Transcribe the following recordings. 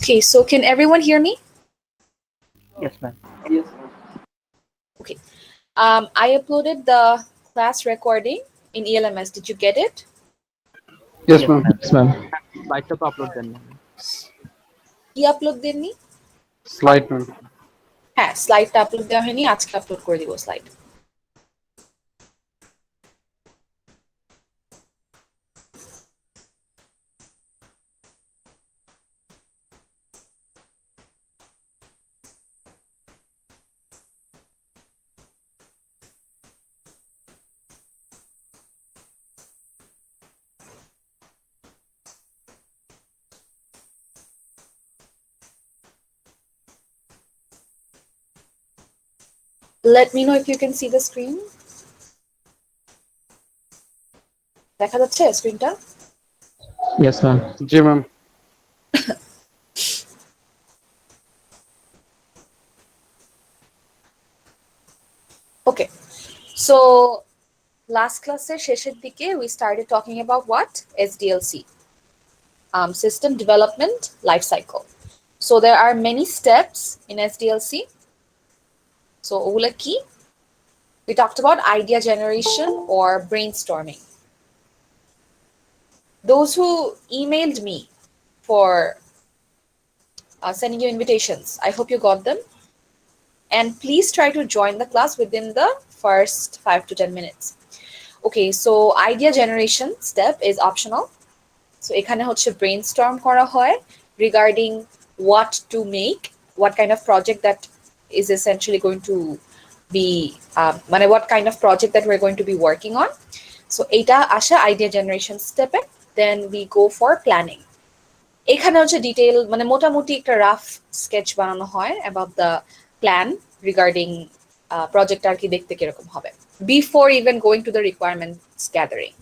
Okay, so can everyone hear me? Yes, ma'am. Okay. I uploaded the class recording in ELMS. Did you get it? Yes, Yes, ma'am. ma'am. Yes, ma'am. Slide to upload then, ma'am. কি upload দেননি? Slide, ma'am. হ্যাঁ, স্লাইডটা upload দেওয়া হয়নি, আজকে upload করে দিব slide. Let me know if you can see the screen. দেখা যাচ্ছে স্ক্রিনটা? Yes, ma'am. Ji, ma'am. Okay. So last class শেষের দিকে we started talking about what? SDLC. System Development Life Cycle. So there are many steps in SDLC. So ওগুলা কি? We talked about idea generation or brainstorming. Those who emailed me for sending you invitations, I hope you got them. And please try to join the class within the first 5 to 10 minutes. Okay, so idea generation step is optional. So এখানে হচ্ছে brainstorm করা হয় regarding what to make, what kind of project that is essentially going to be, মানে what kind of project that we're going to be working on. So এটা আসা idea generation step A, then we go for planning. এখানে হচ্ছে detail মানে মোটামুটি একটা rough sketch বানানো হয় about the plan regarding project আর কি দেখতে কিরকম হবে before even going to the requirements gathering.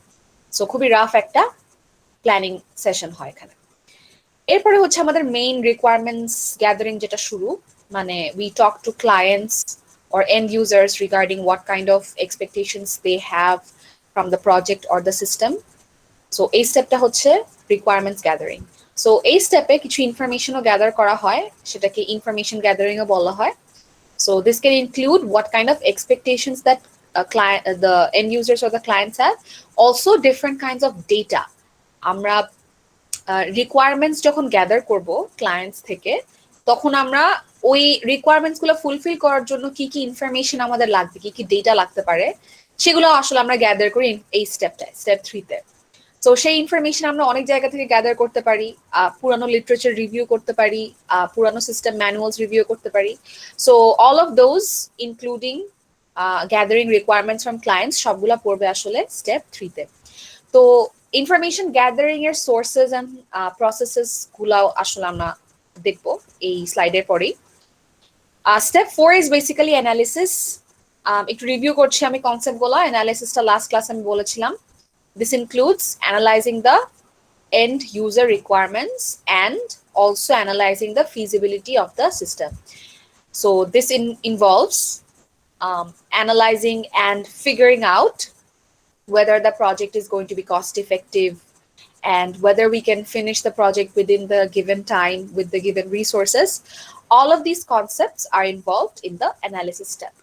So খুবই রাফ একটা প্ল্যানিং সেশন হয় এখানে। এরপরে হচ্ছে আমাদের মেইন রিকোয়ারমেন্টস গ্যাদারিং যেটা শুরু, মানে we talk to clients or end users regarding what kind of expectations they have from the project or the system. So এই স্টেপটা হচ্ছে রিকোয়ারমেন্টস গ্যাদারিং। সো এই স্টেপে কিছু ইনফরমেশনও গ্যাদার করা হয়, সেটাকে ইনফরমেশন গ্যাদারিংও বলা হয়। So this can include what kind of expectations that the end users or the clients have, also different kinds of data. আমরা রিকোয়ারমেন্টস যখন গ্যাদার করব ক্লায়েন্টস থেকে, তখন আমরা ওই রিকোয়ারমেন্টস গুলো ফুলফিল করার জন্য কি কি ইনফরমেশন আমাদের লাগবে, কি কি ডেটা লাগতে পারে, সেগুলো আসলে আমরা গ্যাদার করি এই স্টেপটায়, স্টেপ 3-তে। তো সেই ইনফরমেশন আমরা অনেক জায়গা থেকে গ্যাদার করতে পারি, পুরানো লিটারেচার রিভিউ করতে পারি, পুরানো সিস্টেম ম্যানুয়ালস রিভিউ করতে পারি। So all of those including gathering requirements from clients সবগুলা পড়বে আসলে স্টেপ 3-তে। তো ইনফরমেশন গ্যাদারিং এর সোর্সেস এন্ড প্রসেসেস গুলাও আসলে আমরা দেখবো এই স্লাইডের পরেই। Step 4 is basically analysis. একটু রিভিউ করছি আমি কনসেপ্টগুলো। অ্যানালিসিসটা লাস্ট ক্লাস আমি বলেছিলাম। This includes analyzing the end user requirements and also analyzing the feasibility of the system. So this involves analyzing and figuring out whether the project is going to be cost effective and whether we can finish the project within the given time with the given resources. All of these concepts are involved in the analysis step.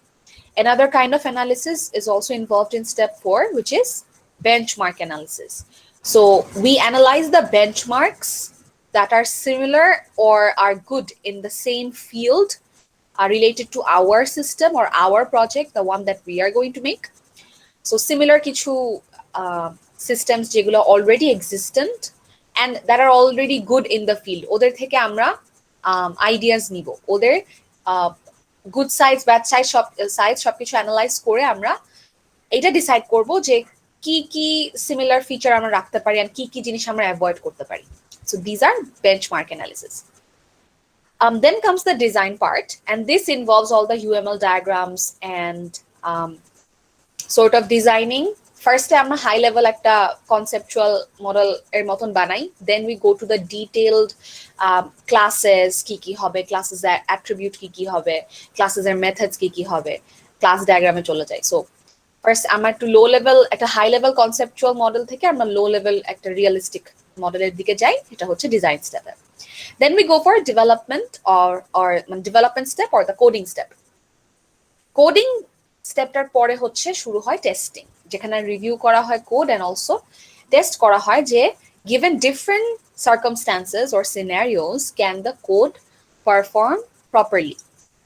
Another kind of analysis is also involved in step 4, which is benchmark analysis. So we analyze the benchmarks that are similar or are good in the same field related to our system or our project, the one that we are going to make. So similar কিছু systems যেগুলো already existent and that are already good in the field, ওদের থেকে আমরা ideas নিব, ওদের good size bad size সবকিছু analyse করে আমরা এটা ডিসাইড করব যে কি কি সিমিলার ফিচার আমরা রাখতে পারি আর কি কি জিনিস আমরা অ্যাভয়েড করতে পারি। So these are benchmark analysis. Then comes the design part, and this involves all the UML diagrams and sort of designing. First আমরা হাই লেভেল একটা কনসেপচুয়াল মডেল এর মতন বানাই, then we go to the detailed classes কি কি হবে, classes এর attribute কি কি হবে, ক্লাসেস এর মেথডস কি কি হবে, ক্লাস ডায়াগ্রামে চলে যাই। সো ফার্স্ট আমরা একটু লো লেভেল একটা হাই লেভেল কনসেপচুয়াল মডেল থেকে আমরা লো লেভেল একটা রিয়েলিস্টিক মডেলের দিকে যাই, এটা হচ্ছে ডিজাইন স্টেপে। Then we go for development or মানে development step or the coding step. Coding স্টেপটার পরে হচ্ছে শুরু হয় টেস্টিং, যেখানে রিভিউ করা হয় কোড অ্যান্ড অলসো টেস্ট করা হয় যে given different circumstances or scenarios can the code perform properly.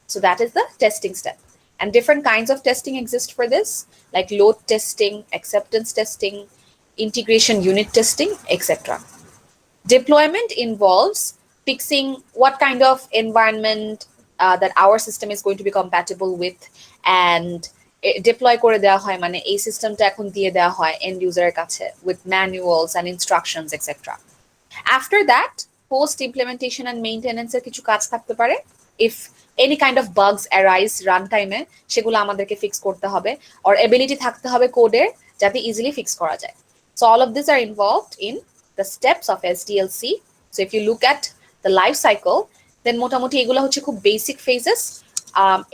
So that is the testing step. And different kinds of testing exist for this, like load testing, acceptance testing, integration unit testing, etc. Deployment involves fixing what kind of environment that our system is going to be compatible with, and deploy করে দেওয়া হয় মানে এই সিস্টেমটা এখন দিয়ে দেওয়া হয় এন্ড ইউজারের কাছে with manuals and instructions, etc. After that, post implementation and maintenance এর কিছু কাজ থাকতে পারে। if any kind of bugs arise runtime এ, সেগুলো আমাদেরকে ফিক্স করতে হবে, or ability থাকতে হবে কোডের যাতে ইজিলি ফিক্স করা যায়। So all of these are involved in the steps of SDLC. So if you look at the life cycle, then মোটামুটি এগুলো হচ্ছে খুব বেসিক phases.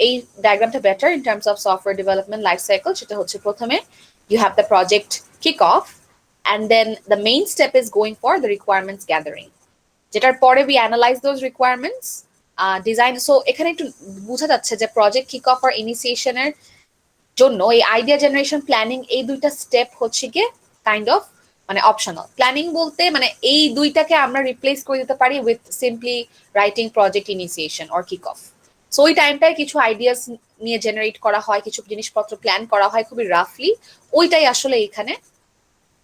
এই ডায়াগ্রামটা better in terms of software development life cycle। সেটা হচ্ছে প্রথমে you have the project kickoff, and then the main step is going for the requirements gathering, যেটার পরে we analyze those requirements, design। so এখানে একটু বোঝা যাচ্ছে যে প্রজেক্ট কিক অফ আর ইনিশিয়েশনের জন্য এই আইডিয়া জেনারেশন প্ল্যানিং এই দুইটা স্টেপ হচ্ছে গিয়ে কাইন্ড অফ মানে অপশনাল। প্ল্যানিং বলতে মানে এই দুইটাকে আমরা রিপ্লেস করে দিতে পারি with simply writing project initiation or kick off. So ওই টাইমটায় কিছু আইডিয়াস নিয়ে জেনারেট করা হয়, কিছু জিনিসপত্র প্ল্যান করা হয় খুবই রাফলি, ওইটাই আসলে এখানে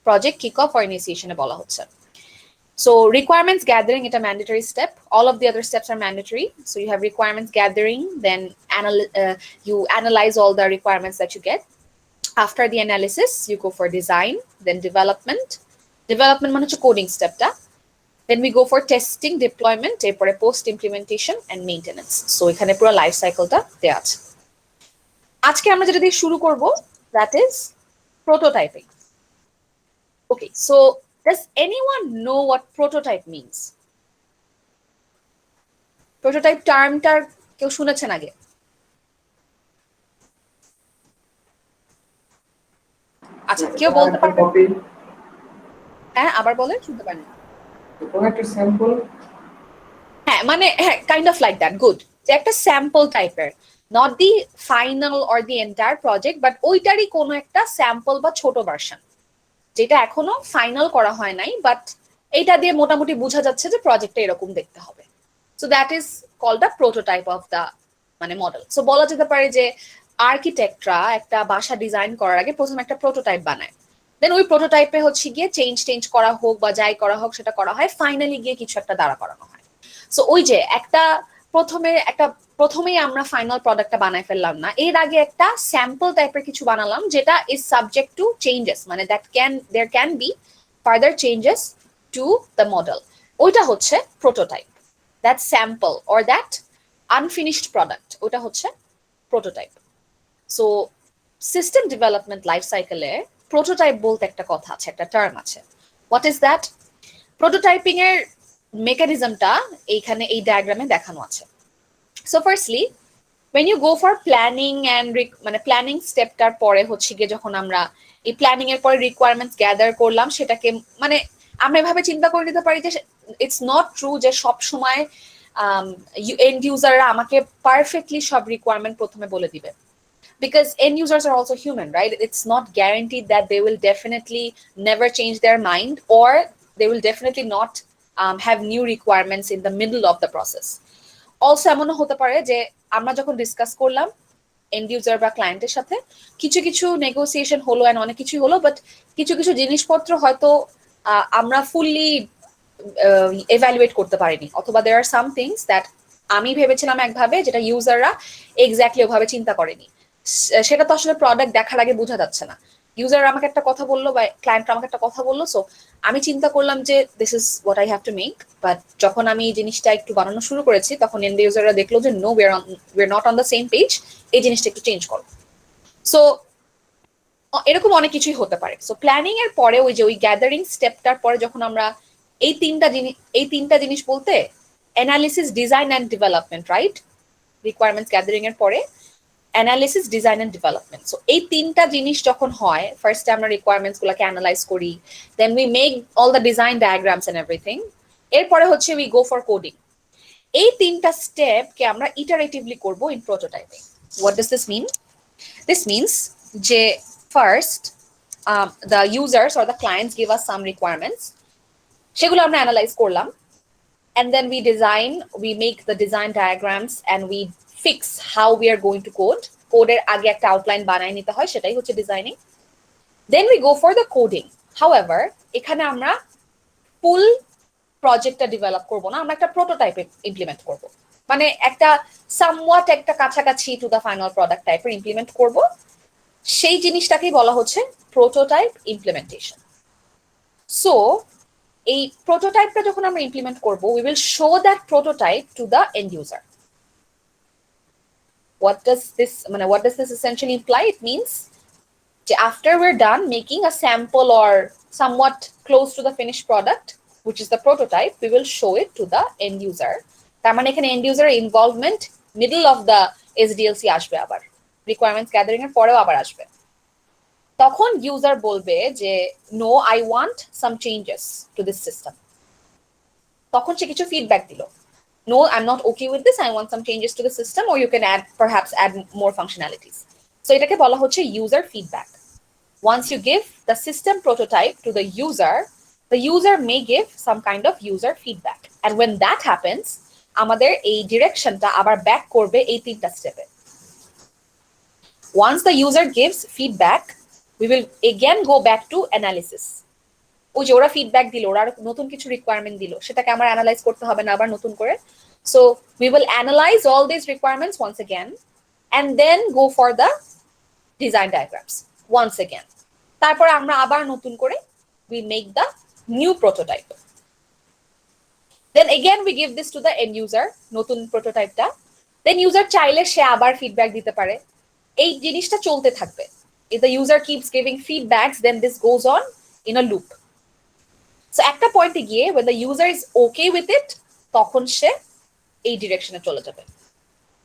project kickoff or initiation বলা হচ্ছে। So requirements gathering, it's a mandatory step. All of the other steps are mandatory. So you have requirements gathering, then you analyze all the requirements that you get. After the analysis, you go for design, then development. Development মানে হচ্ছে coding step টা। Then we go for testing, deployment, এরপরে post implementation and maintenance. So এখানে পুরো life সাইকেলটা দেয়া আছে। আজকে আমরা যেটা দিয়ে শুরু করব, that is prototyping. Okay, so does anyone know what prototype means? Prototype টার্মটা কেউ শুনেছেন আগে? আচ্ছা, কেউ বলতে পারবে? হ্যাঁ, আবার বলেন, শুনতে পারেন। একটা স্যাম্পল, হ্যাঁ মানে হ্যাঁ, kind of like that, good. যে একটা স্যাম্পল টাইপের, not the final or the entire project, but ওইটারই কোনো একটা স্যাম্পল বা ছোট ভার্সন, যেটা এখনো ফাইনাল করা হয় নাই, বাট এইটা দিয়ে মোটামুটি বোঝা যাচ্ছে যে প্রজেক্টটা এরকম দেখতে হবে। So that is called the prototype of the মানে মডেল। সো বলা যেতে পারে যে আর্কিটেক্টরা একটা বাসা ডিজাইন করার আগে প্রথমে একটা প্রোটোটাইপ বানায়, দেন ওই প্রোটোটাইপে হচ্ছে গিয়ে চেঞ্জ করা হোক বা যাই করা হোক সেটা করা হয়, ফাইনালি গিয়ে কিছু একটা দাঁড়া করানো হয়। সো ওই যে প্রথমেই আমরা ফাইনাল প্রোডাক্টটা বানাই ফেললাম না, এর আগে একটা স্যাম্পল টাইপের কিছু বানালাম যেটা ইজ সাবজেক্ট টু চেঞ্জেস, মানে there can be further changes to the model, ওইটা হচ্ছে prototype. That sample or that unfinished product, ওটা হচ্ছে prototype. So system development life সাইকেলে প্রোটোটাইপ বলতে একটা কথা আছে, একটা টার্ম আছে। What is that? প্রোটোটাইপিং এর মেকানিজমটা এইখানে এই ডায়াগ্রামে দেখানো আছে। So firstly when you go for planning and মানে প্ল্যানিং স্টেপটার পরে হচ্ছে গিয়ে যখন আমরা এই প্ল্যানিং এর পরে রিকোয়ারমেন্টস গ্যাদার করলাম, সেটাকে মানে আমরা এভাবে চিন্তা করে নিতে পারি যে ইটস নট ট্রু যে সব সময় এন্ড ইউজাররা আমাকে পারফেক্টলি সব রিকোয়ারমেন্ট প্রথমে বলে দিবে, because end users are also human, right? It's not guaranteed that they will definitely never change their mind, or they will definitely not have new requirements in the middle of the process. Also এমনও হতে পারে যে আমরা যখন discuss করলাম and user বা ক্লায়েন্টের সাথে, কিছু নেগোসিয়েশন হলো এন্ড অনেক কিছুই হলো, বাট কিছু জিনিসপত্র হয়তো আমরা ফুললি এভ্যালুয়েট করতে পারিনি, অথবা there are some things that আমি ভেবেছিলাম একভাবে যেটা ইউজাররা এক্স্যাক্টলি ওভাবে চিন্তা করেনি। সেটা তো আসলে প্রোডাক্ট দেখার আগে বোঝা যাচ্ছে না। ইউজার আমাকে একটা কথা বললো বা ক্লায়েন্ট আমাকে একটা কথা বললো, সো আমি চিন্তা করলাম যে this is what I have to make, but যখন আমি এই জিনিসটা একটু বানানো শুরু করেছি তখন এন্ড ইউজাররা দেখলো যে no, we are not on the same page, এই জিনিসটা একটু চেঞ্জ করো। সো এরকম অনেক কিছুই হতে পারে। সো প্ল্যানিং এর পরে ওই যে ওই গ্যাদারিং স্টেপটার পরে যখন আমরা এই তিনটা জিনিস বলতে analysis, design and development, right? Requirements gathering এর পরে analysis, design and development. So এই তিনটা জিনিস যখন হয়, ফার্স্টে আমরা রিকোয়ারমেন্টস গুলোকে অ্যানালাইজ করি, then we make all the design diagrams and everything, এরপরে হচ্ছে উই গো ফর কোডিং। এই তিনটা স্টেপকে আমরা ইটারেটিভলি করব in prototyping. What does this mean? This means যে first the users or the clients give us some requirements, সেগুলো আমরা analyse করলাম, and then we make the design diagrams and we fix how we are going to code. কোডের আগে একটা outline বানাই নিতে হয়, সেটাই হচ্ছে designing. Then we go for the coding. However, এখানে আমরা ফুল প্রজেক্টটা ডেভেলপ করব না, আমরা একটা প্রোটোটাইপ ইমপ্লিমেন্ট করব, মানে একটা সামওয়াট একটা কাছাকাছি টু দ্য ফাইনাল প্রোডাক্ট টাইপের ইমপ্লিমেন্ট করব। সেই জিনিসটাকেই বলা হচ্ছে প্রোটোটাইপ ইমপ্লিমেন্টেশন। সো এই প্রোটোটাইপটা যখন আমরা ইমপ্লিমেন্ট করব, we will show that prototype to the end user. What does this essentially imply? It means after we're done making a sample or somewhat close to the finished product, which is the prototype, we will show it to the end user. তার মানে এখানে end user involvement middle of the SDLC আসবে, আবার requirements gathering এর পরেও আবার আসবে। তখন ইউজার বলবে যে no, I want some changes to this system. তখন সে কিছু ফিডব্যাক দিল, no, I am not okay with this, I want some changes to the system, or you can perhaps add more functionalities. So এটাকে বলা হচ্ছে user feedback. Once you give the system prototype to the user may give some kind of user feedback. And when that happens, আমাদের এই ডিরেকশনটা আবার back করবে এই তিনটা স্টেপে। Once the user gives feedback, we will again go back to analysis. ওই যে ওরা ফিডব্যাক দিল, ওরা নতুন কিছু রিকোয়ারমেন্ট দিল, সেটাকে আমার অ্যানালাইজ করতে হবে না আবার নতুন করে। So we will analyze all these requirements once again and then go for the design diagrams once again. তারপর আমরা আবার নতুন করে we make the new prototype. Then again we give this to the end user, নতুন প্রোটোটাইপটা। Then user চাইলে সে আবার feedback দিতে পারে। এই জিনিসটা চলতে থাকবে। If the user keeps giving feedbacks, then this goes on in a loop. So একটা পয়েন্টে গিয়ে when the user is okay with it, তখন সে এই ডিরেকশনে চলে যাবে।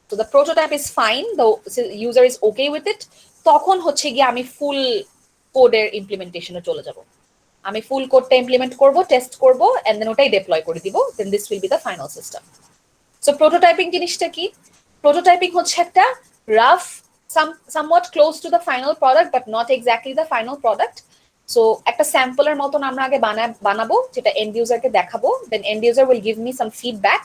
So the prototype is fine, the user is okay with it, তখন হচ্ছে গিয়ে আমি ফুল কোডের ইমপ্লিমেন্টেশনে চলে যাব। আমি ফুল কোডটা ইমপ্লিমেন্ট করব, টেস্ট করব, এন্ড দেন ওটাই ডিপ্লয় করে দিব, then this will be the final system. So prototyping জিনিসটা কি? প্রোটোটাইপিং হচ্ছে একটা rough, somewhat close to the final product but not exactly the final product. So একটা স্যাম্পলের মতন আমরা আগে বানাবো, যেটা এন্ড ইউজারকে দেখাবো, then end user will give me some feedback,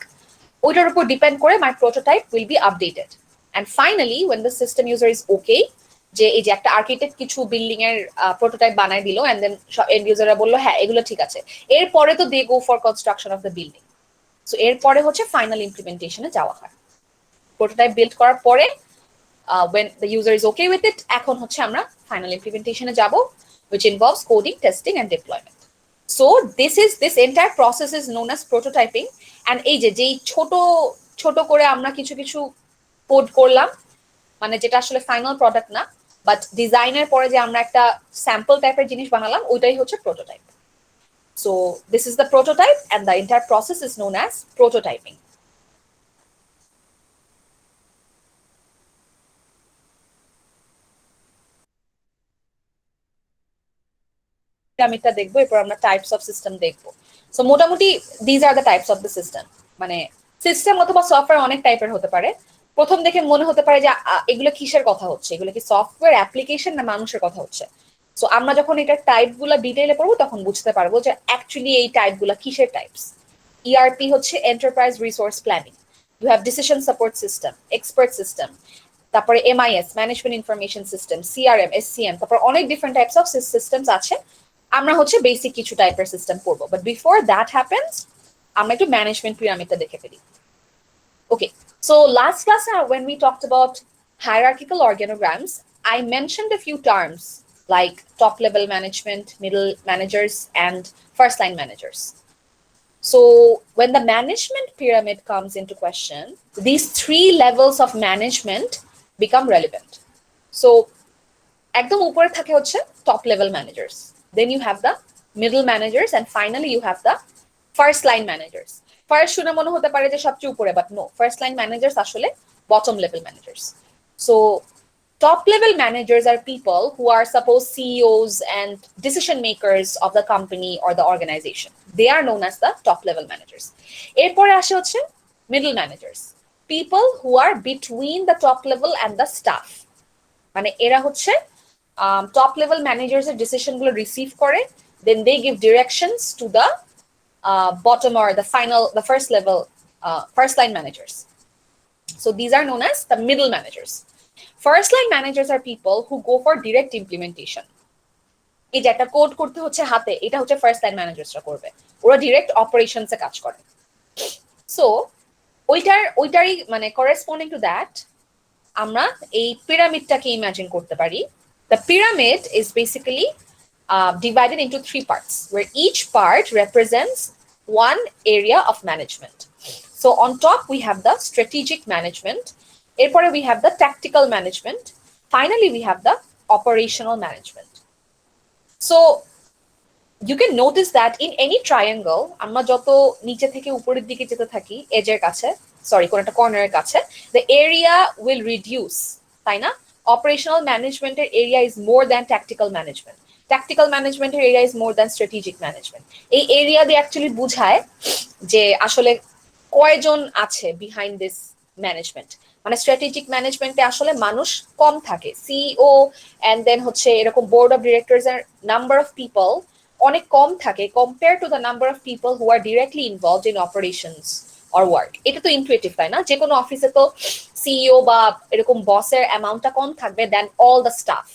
ওইটার উপর ডিপেন্ড করে my prototype will be updated. And finally when the system user is okay, যে এই যে একটা আর্কিটেক্ট কিছু বিল্ডিং এর প্রোটোটাইপ বানাই দিল, এন্ড দেন এন্ড ইউজাররা বললো হ্যাঁ এগুলো ঠিক আছে, এরপরে তো they go for construction of the building. So এরপরে হচ্ছে ফাইনাল ইমপ্লিমেন্টেশনে যাওয়া হয়। প্রোটোটাইপ বিল্ড করার পরে when the user is okay with it, এখন হচ্ছে আমরা ফাইনাল ইমপ্লিমেন্টেশনে যাব, which involves coding, testing and deployment. So this entire process is known as prototyping. And এই যে যেই ছোট ছোট করে আমরা কিছু কিছু কোড করলাম, মানে যেটা আসলে ফাইনাল প্রোডাক্ট না, বাট ডিজাইনের পরে যে আমরা একটা স্যাম্পল টাইপের জিনিস বানালাম, ওইটাই হচ্ছে prototype. So this is the prototype and the entire process is known as prototyping. পিরামিডটা দেখবো, এরপর আমরা টাইপস অফ সিস্টেম দেখবো। সো মোটামুটি these are the types of the system. মানে সিস্টেম অথবা সফটওয়্যার অনেক টাইপের হতে পারে। প্রথম দেখে মনে হতে পারে যে এগুলো কিসের কথা হচ্ছে, এগুলো কি সফটওয়্যার, অ্যাপ্লিকেশন না মানুষের কথা হচ্ছে। সো আমরা যখন এটার টাইপগুলো ডিটেইলে পড়বো তখন বুঝতে পারবো যে অ্যাকচুয়ালি এই টাইপগুলো কিসের টাইপস। ইআরপি হচ্ছে enterprise resource planning, you have decision support system, expert system, তারপরে MIS management information system, CRM, SCM, তারপর অনেক ডিফারেন্ট টাইপস অফ সিস্টেমস আছে। আমরা হচ্ছে বেসিক কিছু টাইপের সিস্টেম পড়বো, বাট বিফোর দ্যাট হ্যাপেন্স আমরা একটু ম্যানেজমেন্ট পিরামিডটা দেখে ফেলি। Okay, so last class when we talked about hierarchical organograms, I mentioned a few terms like top level management, middle managers and first line managers. So when the management pyramid comes into question, these three levels of management become relevant. So একদম উপরে থাকে হচ্ছে top level managers, then you have the middle managers and finally you have the first line managers. First শুনে মনে হতে পারে যে সবচেয়ে উপরে, but no, first line managers আসলে bottom level managers. So top level managers are people who are suppose CEOs and decision makers of the company or the organization. They are known as the top level managers. এরপরে আসে হচ্ছে middle managers, people who are between the top level and the staff. মানে এরা হচ্ছে top level managers এর decision গুলো receive করে, then they give directions to the bottom or the first line managers. So these are known as the middle managers. First line managers are people who go for direct implementation. এই যে একটা code করতে হচ্ছে হাতে, এটা হচ্ছে first line ম্যানেজার্সরা করবে, ওরা ডিরেক্ট অপারেশনসে কাজ করে। সো ওইটারই মানে করেসপন্ডিং টু দ্যাট আমরা এই পিরামিডটাকে ইমাজিন করতে পারি। The pyramid is basically divided into 3 parts, where each part represents one area of management. So on top we have the strategic management, এরপরে we have the tactical management, finally we have the operational management. So you can notice that in any triangle, আমরা যত নিচে থেকে উপরের দিকে যেতে থাকি এজের কাছে, কোন একটা কর্নারের কাছে, the area will reduce, তাই না? Operational management এর area is more than tactical management. Tactical management এর area is more than strategic management. এই area দিয়ে actually বুঝায় যে আসলে কয়জন আছে behind this management. মানে স্ট্র্যাটেজিক ম্যানেজমেন্টে আসলে মানুষ কম থাকে, সিইও এন্ড দেন হচ্ছে এরকম বোর্ড অফ ডিরেক্টরস এর নাম্বার অফ পিপল অনেক কম থাকে compare to the number of people who are directly involved in operations or work. এটা তো ইনটুইটিভ, তাই না? যে কোনো অফিসে তো সিইও বা এরকম বসের অ্যামাউন্টটা কম থাকবে then all the staff.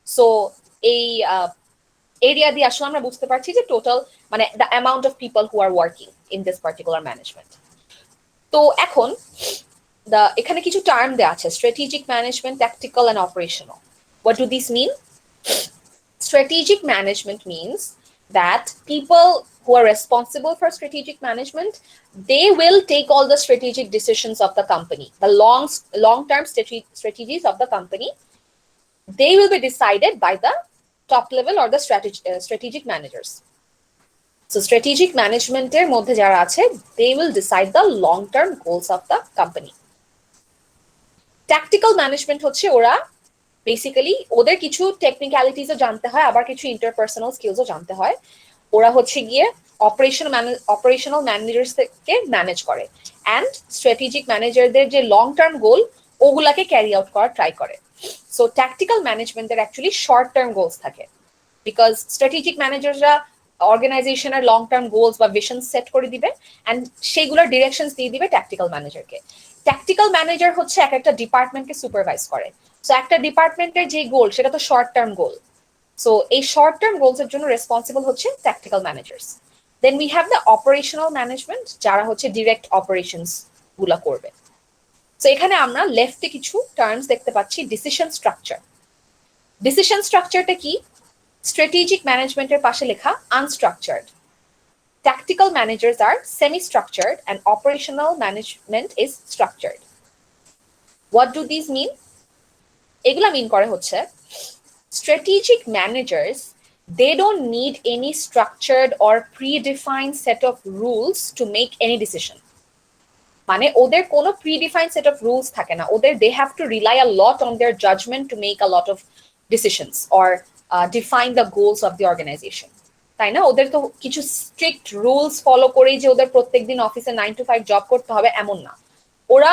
So এই এরিয়া দিয়ে আসলে আমরা বুঝতে পারছি যে টোটাল মানে the amount of people who are working in this particular management. তো এখন এখানে কিছু টার্ম দেওয়া আছে, strategic management, tactical and operational. What do this mean? Strategic management means that people who are responsible for strategic management, they will take all the strategic decisions of the company, the long-term strategies of the company. They will be decided by the top level or the strategic managers. So strategic management এর মধ্যে যারা আছে, they will decide the long-term goals of the company. Tactical management হচ্ছে ওরা basically ওদের কিছু টেকনিক্যালিটিসও জানতে হয়, আবার কিছু ইন্টারপার্সোনাল স্কিলসও জানতে হয়। ওরা হচ্ছে গিয়ে অপারেশনাল ম্যানেজার্সকে ম্যানেজ করে অ্যান্ড স্ট্র্যাটেজিক ম্যানেজারদের যে লং টার্ম গোল ওগুলাকে ক্যারি আউট করার ট্রাই করে। সো ট্যাকটিক্যাল ম্যানেজমেন্টের অ্যাকচুয়ালি শর্ট টার্ম গোলস থাকে, বিকজ স্ট্র্যাটেজিক ম্যানেজাররা অর্গানাইজেশনের লং টার্ম গোলস বা ভিশন সেট করে দিবে অ্যান্ড সেইগুলোর ডিরেকশনস দিয়ে দিবে ট্যাকটিক্যাল ম্যানেজারকে। ট্যাকটিক্যাল ম্যানেজার হচ্ছে এক একটা ডিপার্টমেন্টকে সুপারভাইজ করে। সো একটা ডিপার্টমেন্টের যে গোল সেটা তো শর্ট টার্ম গোল, সো এই শর্ট টার্ম গোলস এর জন্য রেসপন্সিবল হচ্ছে tactical managers. Then we have the operational management, যারা হচ্ছে ডিরেক্ট অপারেশনস গুলা করবে। সো এখানে আমরা লেফটে কিছু টার্মস দেখতে পাচ্ছি, ডিসিশন স্ট্রাকচার। ডিসিশন স্ট্রাকচারটা কি? স্ট্র্যাটেজিক ম্যানেজমেন্টের পাশে লেখা unstructured, tactical managers are semi-structured and operational management is structured. What do these mean? এগুলা মিন করে হচ্ছে strategic managers, they don't need any structured or predefined set of rules to make any decision. মানে ওদের কোনো predefined set of rules থাকে না, ওদের they have to rely a lot on their judgment to make a lot of decisions or define the goals of the organization. তাই না? ওদের তো কিছু স্ট্রিক্ট রুলস ফলো করেই যে ওদের প্রত্যেকদিন অফিসে 9 to 5 জব করতে হবে এমন না। ওরা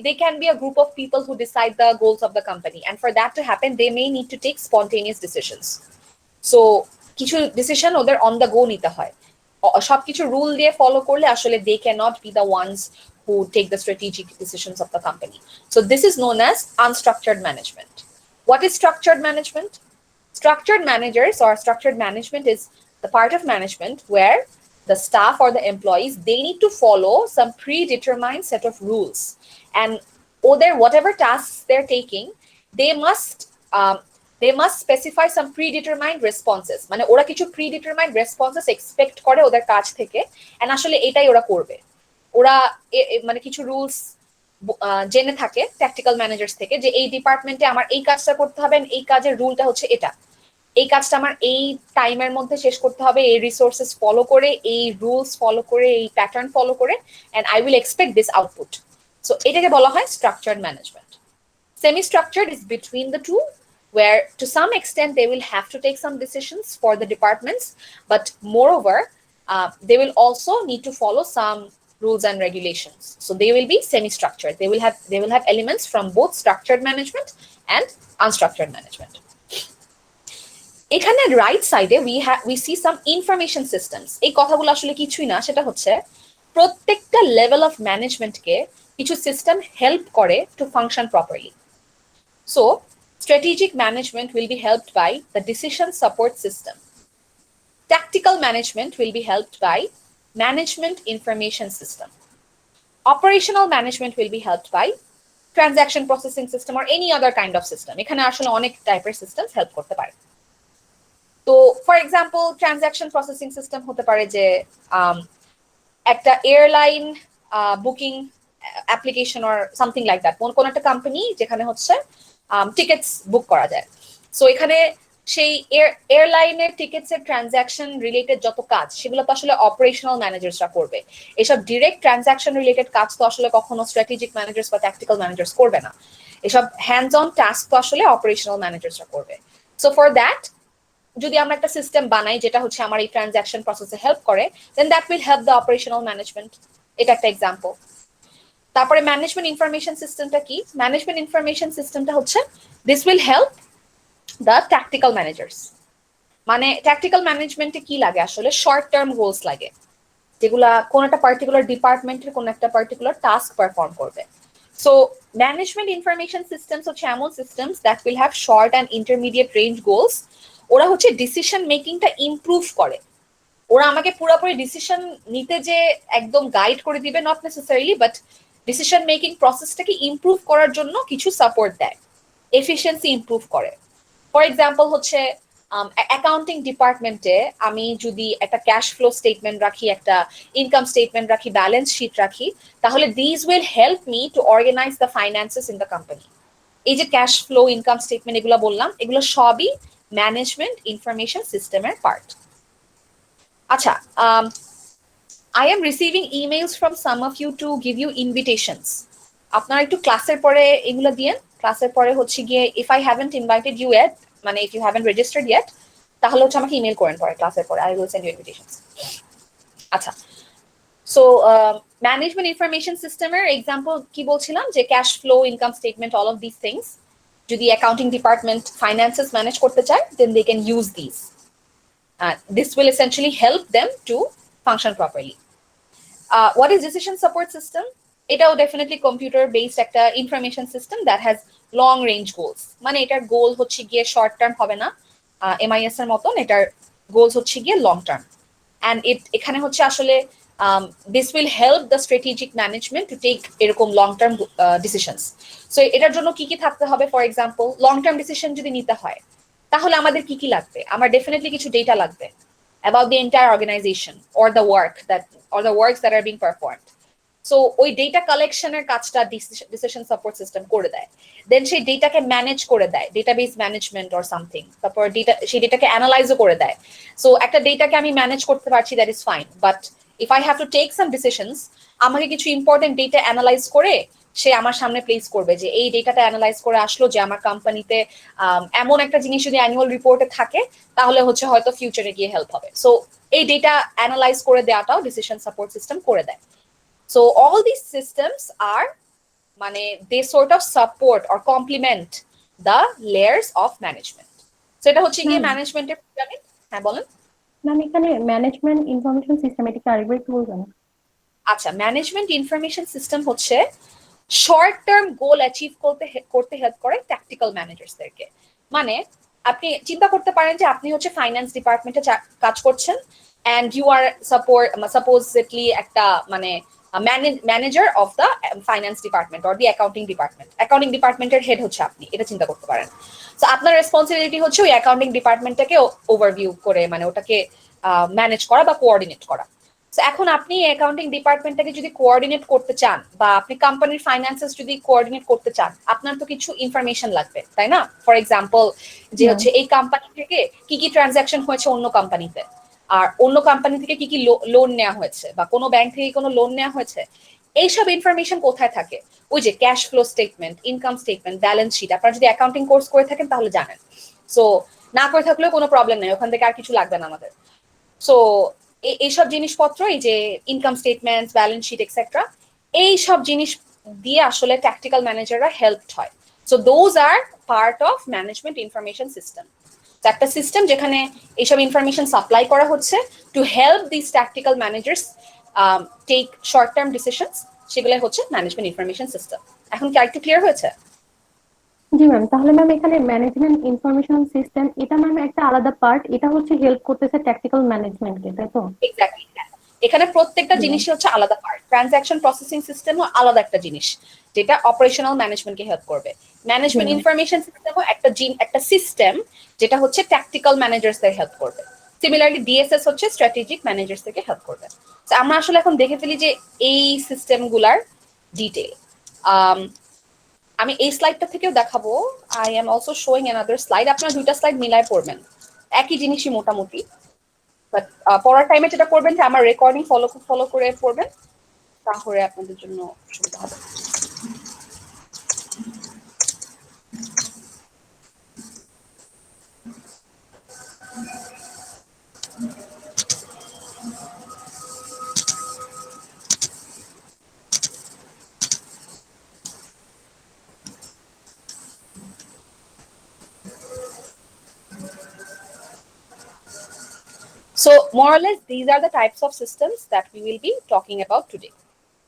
they can be a group of people who decide the goals of the company, and for that to happen they may need to take spontaneous decisions. So কিছু ডিসিশন ওদের অন দ্য গো নিতে হয়, সবকিছু rule দিয়ে follow করলে আসলে they cannot be the ones who take the strategic decisions of the company. So this is known as unstructured management. What is structured management? Structured managers or structured management is the part of management where the staff or the employees, they need to follow some predetermined set of rules, and other whatever tasks they're taking, they must specify some predetermined responses. মানে ওরা কিছু predetermined responses expect করে ওদের কাজ থেকে, and আসলে এটাই ওরা করবে। ওরা মানে কিছু রুলস জেনে থাকে ট্যাকটিক্যাল ম্যানেজার্স থেকে যে এই ডিপার্টমেন্টে আমার এই কাজটা করতে হবে, এই কাজের রুলটা হচ্ছে এটা, এই কাজটা আমার এই টাইমের মধ্যে শেষ করতে হবে, এই রিসোর্সেস ফলো করে, এই রুলস ফলো করে, এই প্যাটার্ন ফলো করে, and I will expect this output. So এটাকে বলা হয় structured management. Semi-structured is between the two, where to some extent they will have to take some decisions for the departments, but moreover, they will also need to follow some rules and regulations. So they will be semi-structured. They will have elements from both structured management and unstructured management. এখানে right সাইডে we see some information systems. এই কথাগুলো আসলে কিছুই না, সেটা হচ্ছে প্রত্যেকটা লেভেল অফ ম্যানেজমেন্টকে কিছু সিস্টেম হেল্প করে to function properly. So strategic management will be helped by the decision support system. Tactical management will be helped by management information system. Operational management will be helped by transaction processing system or any other kind of system. এখানে আসলে অনেক টাইপের systems help করতে পারে। তো for example transaction processing system হতে পারে যে একটা airline booking application or something like that, কোন একটা কোম্পানি যেখানে হচ্ছে টিকেটস বুক করা যায়। সো এখানে সেই এয়ারলাইনের টিকেটসের ট্রানজাকশন রিলেটেড যত কাজ, সেগুলো তো আসলে অপারেশনাল ম্যানেজার্সরা করবে। এসব ডিরেক্ট ট্রানজাকশন রিলেটেড কাজ তো আসলে কখনো স্ট্র্যাটেজিক ম্যানেজার্স বা ট্যাকটিক্যাল ম্যানেজার্স করবে না। এসব হ্যান্ডস অন টাস্ক তো আসলে অপারেশনাল ম্যানেজার্সরা করবে। সো ফর দ্যাট, যদি আমরা একটা সিস্টেম বানাই যেটা হচ্ছে আমার এই ট্রানজাকশন প্রসেসে হেল্প করে, then that will help the operational management. এটা একটা এক্সাম্পল। তারপরে ম্যানেজমেন্ট ইনফরমেশন সিস্টেমটা কি? ম্যানেজমেন্ট ইনফরমেশন সিস্টেমটা হচ্ছে this will help the tactical managers. মানে ট্যাকটিক্যাল ম্যানেজমেন্টে কি লাগে আসলে? শর্ট টার্ম গোলস লাগে, যেগুলা কোন একটা পার্টিকুলার ডিপার্টমেন্টের কোন একটা পার্টিকুলার টাস্ক পারফর্ম করবে। সো ম্যানেজমেন্ট ইনফরমেশন সিস্টেমস হচ্ছে এমন systems that will have short and intermediate range goals. ওরা হচ্ছে ডিসিশন মেকিংটা ইমপ্রুভ করে। ওরা আমাকে পুরোপুরি ডিসিশন নিতে যে একদম গাইড করে দিবে not necessarily, but decision making প্রসেসটাকে ইমপ্রুভ করার জন্য কিছু সাপোর্ট দেয়, এফিসিয়েন্সি ইমপ্রুভ করে। ফর এক্সাম্পল হচ্ছে অ্যাকাউন্টিং ডিপার্টমেন্টে আমি যদি একটা ক্যাশ ফ্লো স্টেটমেন্ট রাখি, একটা ইনকাম স্টেটমেন্ট রাখি, ব্যালেন্স শিট রাখি, তাহলে this will help me to organise the finances in the company. এই যে ক্যাশ ফ্লো, ইনকাম স্টেটমেন্ট এগুলো বললাম, এগুলো সবই ম্যানেজমেন্ট ইনফরমেশন সিস্টেমের পার্ট। আচ্ছা, I am receiving emails from some of you to give you invitations. আপনারা একটু ক্লাসের পরে এগুলো দিয়েন। ক্লাসের পরে হচ্ছে গিয়ে if I haven't invited you yet, মানে if you haven't registered yet, তাহলে হচ্ছে আমাকে ইমেল করেন পরে ক্লাসের পরে, I will send you invitations. আচ্ছা, সো ম্যানেজমেন্ট ইনফরমেশন সিস্টেমের এক্সাম্পল কি বলছিলাম? যে cash flow, income statement, all of this things যদি অ্যাকাউন্টিং ডিপার্টমেন্ট ফাইন্যান্সেস ম্যানেজ করতে চায়, then they can use this. This will essentially help them to function properly. What is decision support system? এটাও definitely computer based একটা information system that has long range goals. মানে এটার গোল হচ্ছে গিয়ে short term হবে না MIS এর মতন, এটার গোলস হচ্ছে গিয়ে লং টার্ম। অ্যান্ড এখানে হচ্ছে আসলে this will help the strategic management to take এরকম লং টার্ম ডিসিশনস। সো এটার জন্য কি কি থাকতে হবে? For example, long term decision যদি নিতে হয়, তাহলে আমাদের কি কি লাগবে? আমার ডেফিনেটলি কিছু ডেটা লাগবে about the entire organization or the works that are being performed. So ওই ডেটা কালেকশনের কাজটা ডিসিশন সাপোর্ট সিস্টেম করে দেয়। দেন সেই ডেটাকে ম্যানেজ করে দেয়, ডেটাবেস ম্যানেজমেন্ট অর সামথিং। তারপর সেই ডেটাকে অ্যানালাইজও করে দেয়। সো একটা ডেটাকে আমি ম্যানেজ করতে পারছি, that is fine, but if I have to take some decisions, আমাকে কিছু ইম্পর্টেন্ট ডেটা অ্যানালাইজ করে সে আমার সামনে প্লেস করবে যে এই ডেটাটা অ্যানালাইজ করে আসলো যে আমার কোম্পানিতে এমন একটা জিনিস যদি অ্যানুয়াল রিপোর্টে থাকে, তাহলে হচ্ছে হয়তো ফিউচারে গিয়ে হেল্প হবে। সো এই ডেটা অ্যানালাইজ করে দেওয়াটাও ডিসিশন সাপোর্ট সিস্টেম করে দেয়। সো অল দিস সিস্টেমস আর মানে they sort of support or complement the layers of management. So এটা হচ্ছে গিয়ে ম্যানেজমেন্টের পিরামিড। হ্যাঁ বলেন ম্যাম, এখানে ম্যানেজমেন্ট ইনফরমেশন সিস্টেম এটা কি আরেকবার একটু বলবেন? আচ্ছা, ম্যানেজমেন্ট ইনফরমেশন সিস্টেম হচ্ছে শর্ট টার্ম গোল অ্যাচিভ করতে হেল্প করে ট্যাকটিক্যাল ম্যানেজার্সদেরকে। মানে আপনি চিন্তা করতে পারেন যে আপনি হচ্ছে ফাইন্যান্স ডিপার্টমেন্টে কাজ করছেন, অ্যান্ড ইউ আর সাপোজলি একটা মানে manager of the finance department or the accounting department. Accounting ডিপার্টমেন্টের হেড হচ্ছে আপনি, এটা চিন্তা করতে পারেন। তো আপনার রেসপন্সিবিলিটি হচ্ছে ওই অ্যাকাউন্টিং ডিপার্টমেন্টটাকে ওভারভিউ করে, মানে ওটাকে ম্যানেজ করা বা কোঅর্ডিনেট করা। এখন আপনি অ্যাকাউন্টিং ডিপার্টমেন্টটাকে যদি কোঅর্ডিনেট করতে চান, বা আপনি কোম্পানির ফাইন্যান্সেস যদি কোঅর্ডিনেট করতে চান, আপনার তো কিছু ইনফরমেশন লাগবে, তাই না? ফর এক্সাম্পল, যে হচ্ছে এই কোম্পানি থেকে কি কি ট্রানজাকশন হয়েছে অন্য কোম্পানিতে, আর অন্য কোম্পানি থেকে কি কি লোন নেওয়া হয়েছে, বা কোনো ব্যাংক থেকে কোনো লোন নেওয়া হয়েছে, এইসব ইনফরমেশন কোথায় থাকে? ওই যে cash flow statement, income statement, balance sheet. আপনারা যদি অ্যাকাউন্টিং কোর্স করে থাকেন তাহলে জানেন। সো না করে থাকলেও কোনো প্রবলেম নেই, ওখান থেকে আর কিছু লাগবে না আমাদের। সো এইসব জিনিসপত্র, এই যে income statement, balance sheet etcetera, এইসব জিনিস দিয়ে আসলে ট্যাকটিক্যাল ম্যানেজাররা হেল্পড হয়। So those are part of management information system. একটা সিস্টেম যেখানে এইসব ইনফরমেশন সাপ্লাই করা হচ্ছে to help this tactical managers take short term decisions, সেগুলো হচ্ছে ম্যানেজমেন্ট ইনফরমেশন সিস্টেম। এখন কি আরেকটু ক্লিয়ার হয়েছে? জি ম্যাম, তাহলে ম্যাম এখানে ম্যানেজমেন্ট ইনফরমেশন সিস্টেম এটা ম্যাম একটা আলাদা পার্ট, এটা হচ্ছে হেল্প করতেছে ট্যাকটিক্যাল ম্যানেজমেন্টকে, তাই তো? এক্স্যাক্টলি, এখানে প্রত্যেকটা জিনিসই হচ্ছে আলাদা পার্ট। ট্রানজাকশন প্রসেসিং সিস্টেমও আলাদা একটা জিনিস যেটা অপারেশনাল ম্যানেজমেন্টকে হেল্প করবে। ম্যানেজমেন্ট ইনফরমেশন সিস্টেমও একটা সিস্টেম যেটা হচ্ছে ট্যাকটিক্যাল ম্যানেজার্সদের হেল্প করবে। সিমিলারলি ডিএসএস হচ্ছে স্ট্র্যাটেজিক ম্যানেজার্স থেকে হেল্প করবে। তো আমরা আসলে এখন দেখে ফেলি যে এই সিস্টেমগুলার ডিটেইল। আমি এই স্লাইডটা থেকেও দেখাবো। I am also showing another slide. আপনারা দুইটা স্লাইড মিলায় পড়বেন, একই জিনিসই মোটামুটি। বাট পড়ার টাইমে যেটা করবেন যে আমার রেকর্ডিং ফলো করে পড়বেন, তাহলে আপনাদের জন্য সুবিধা হবে। So more or less these are the types of systems that we will be talking about today.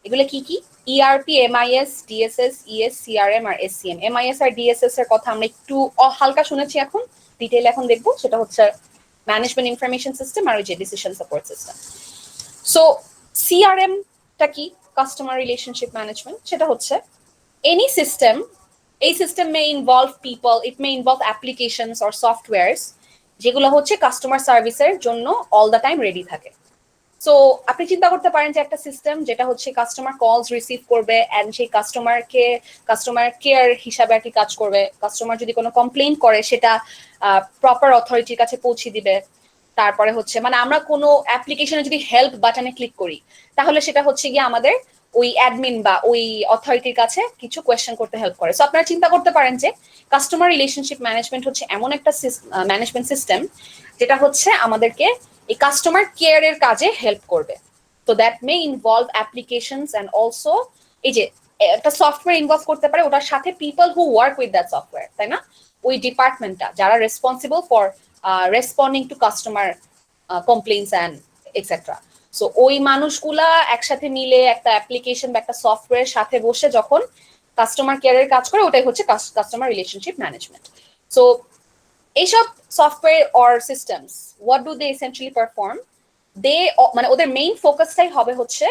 এগুলো কি কি? ERP, MIS, DSS, ES, CRM আর SCM। MIS আর DSS এর কথা আমরা একটু হালকা শুনেছি, এখন ডিটেইল এখন দেখবো। সেটা হচ্ছে ম্যানেজমেন্ট ইনফরমেশন সিস্টেম আর ওই যে decision support system. So CRM টা কি? Customer relationship management. সেটা হচ্ছে এনি সিস্টেম, এই system may involve people, it may involve applications or softwares যেগুলো হচ্ছে কাস্টমার সার্ভিসের জন্য অল দ্য টাইম রেডি থাকে। সো আপনি চিন্তা করতে পারেন যে একটা সিস্টেম যেটা হচ্ছে কাস্টমার কলস রিসিভ করবে এন্ড সেই কাস্টমার কেয়ার হিসাবে আর কি কাজ করবে। কাস্টমার যদি কোনো কমপ্লেইন করে সেটা প্রপার অথরিটির কাছে পৌঁছে দিবে। তারপরে হচ্ছে মানে আমরা কোনো অ্যাপ্লিকেশনে যদি হেল্প বাটনে ক্লিক করি তাহলে সেটা হচ্ছে গিয়ে আমাদের ওই অ্যাডমিন বা ওই অথরিটির কাছে কিছু কোয়েশ্চেন করতে হেল্প করে। সো আপনারা চিন্তা করতে পারেন যে কাস্টমার রিলেশনশিপ ম্যানেজমেন্ট হচ্ছে এমন একটা ম্যানেজমেন্ট সিস্টেম যেটা হচ্ছে আমাদেরকে এই কাস্টমার কেয়ারের কাজে হেল্প করবে। তো that may involve applications and also এই যে একটা সফটওয়্যার ইনভলভ করতে পারে, ওটার সাথে people who work with that software, তাই না? ওই ডিপার্টমেন্টটা যারা responsible for responding to customer complains and etcetera. So ওই মানুষগুলা একসাথে মিলে একটা অ্যাপ্লিকেশন বা একটা সফটওয়্যার সাথে বসে যখন কাস্টমার কেয়ারের কাজ করে, ওটাই হচ্ছে কাস্টমার রিলেশনশিপ ম্যানেজমেন্ট। সো এইসব software or systems what do they essentially perform? They মানে ওদের মেইন ফোকাসটাই হবে হচ্ছে